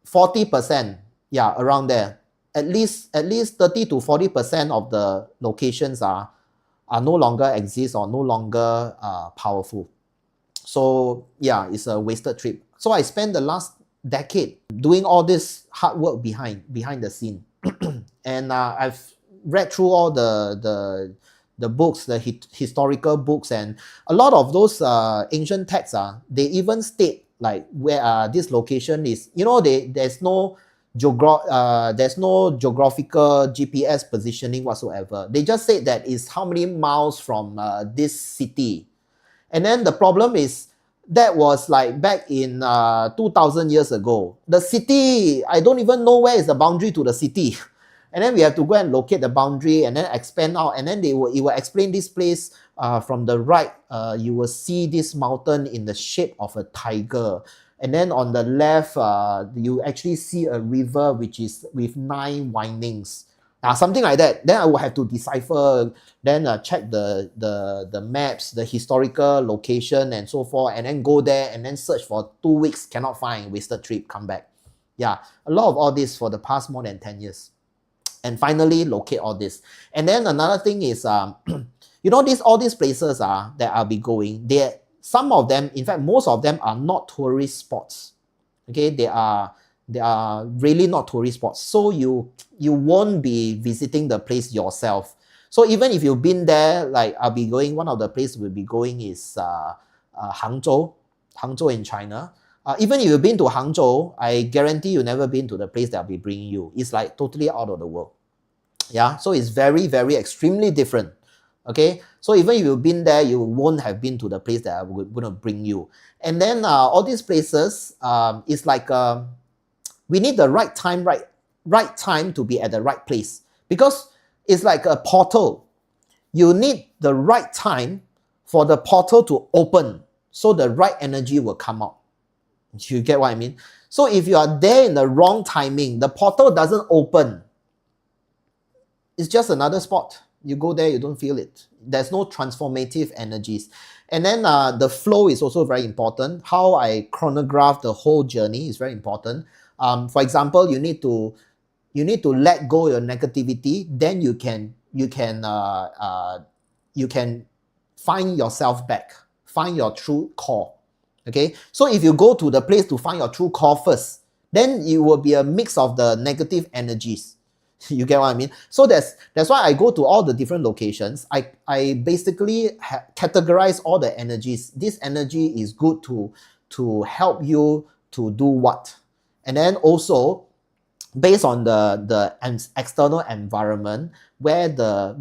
40%, yeah, around there. At least 30 to 40% of the locations are no longer exist or no longer powerful. So yeah, it's a wasted trip. So I spent the last decade doing all this hard work behind the scene. And I've read through all the books, the historical books, and a lot of those ancient texts, they even state like where this location is. You know, there's no geographical GPS positioning whatsoever. They just say that it's how many miles from this city. And then the problem is that was like back in 2000 years ago. The city, I don't even know where is the boundary to the city. And then we have to go and locate the boundary and then expand out. And then it will explain this place from the right. You will see this mountain in the shape of a tiger. And then on the left, you actually see a river which is with 9 windings. Something like that. Then I will have to decipher, then check the maps, the historical location and so forth, and then go there and then search for 2 weeks, cannot find, wasted trip, come back. Yeah, a lot of all this for the past more than 10 years. And finally locate all this. And then another thing is, you know, all these places that I'll be going, some of them, in fact, most of them are not tourist spots. Okay, they are really not tourist spots. So you won't be visiting the place yourself. So even if you've been there, like I'll be going, one of the places we'll be going is Hangzhou in China. Even if you've been to Hangzhou, I guarantee you've never been to the place that I'll be bringing you. It's like totally out of the world. Yeah, so it's very, very extremely different. Okay, so even if you've been there, you won't have been to the place that I'm going to bring you. And then all these places, it's like we need the right time to be at the right place, because it's like a portal. You need the right time for the portal to open, so the right energy will come out. You get what I mean? So if you are there in the wrong timing, the portal doesn't open. It's just another spot. You go there, you don't feel it. There's no transformative energies. And then the flow is also very important. How I chronograph the whole journey is very important. For example, you need to let go your negativity. Then you can find yourself back, find your true core. Okay, so if you go to the place to find your true core first, then it will be a mix of the negative energies. You get what I mean? So that's why I go to all the different locations. I basically categorize all the energies. This energy is good to help you to do what, and then also based on the external environment, where the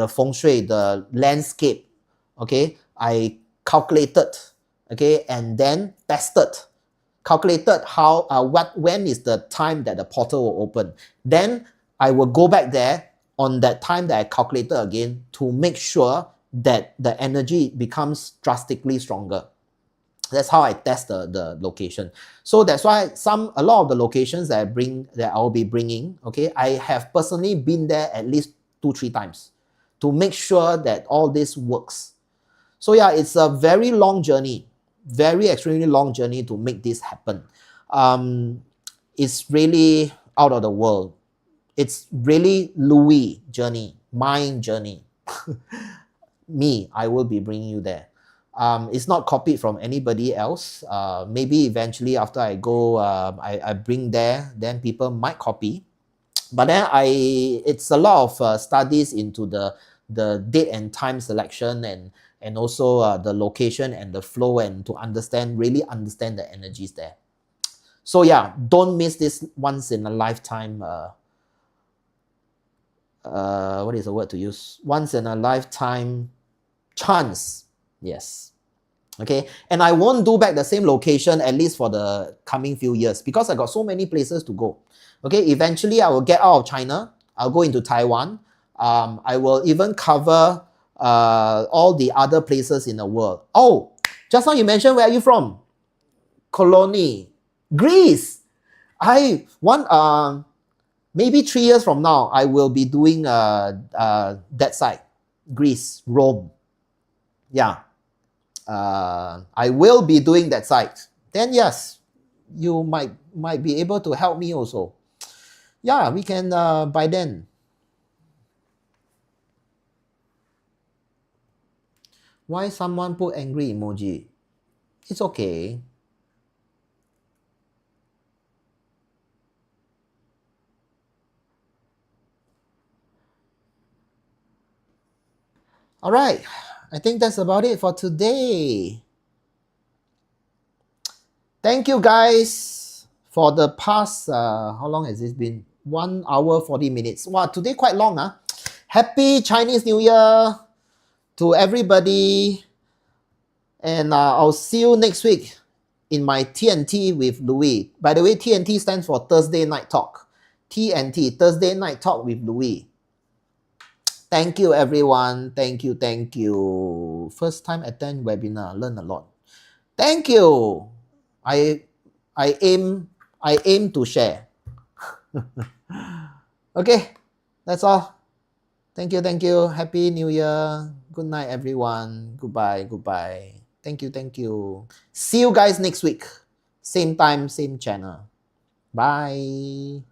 feng shui, the landscape, okay, I calculated, okay, and then tested, calculated how when is the time that the portal will open. Then I will go back there on that time that I calculated again to make sure that the energy becomes drastically stronger. That's how I test the location. So that's why a lot of the locations that I'll be bringing, okay, I have personally been there at least 2-3 times to make sure that all this works. So yeah, it's a very long journey, very extremely long journey to make this happen. It's really out of the world. It's really Louis journey, my journey. Me, I will be bringing you there. It's not copied from anybody else. Maybe eventually after I go, I bring there, then people might copy. But then it's a lot of studies into the date and time selection, and also the location and the flow, and to really understand the energies there. So yeah, don't miss this once in a lifetime. What is the word to use? Once in a lifetime chance. Yes. Okay. And I won't do back the same location at least for the coming few years, because I got so many places to go. Okay. Eventually I will get out of China. I'll go into Taiwan. I will even cover all the other places in the world. Oh, just now you mentioned, where are you from? colony? Greece. I want maybe 3 years from now, I will be doing that side, Greece, Rome. Yeah, I will be doing that side. Then yes, you might be able to help me also. Yeah, we can by then. Why someone put angry emoji? It's okay. All right, I think that's about it for today. Thank you guys for the past, how long has this been? 1 hour, 40 minutes. Wow, today quite long, huh? Happy Chinese New Year to everybody. And I'll see you next week in my TNT with Louis. By the way, TNT stands for Thursday Night Talk. TNT, Thursday Night Talk with Louis. Thank you, everyone. Thank you, thank you. First time attend webinar, learn a lot. Thank you. I aim to share. Okay, that's all. Thank you, thank you. Happy New Year. Good night, everyone. Goodbye, goodbye. Thank you, thank you. See you guys next week. Same time, same channel. Bye.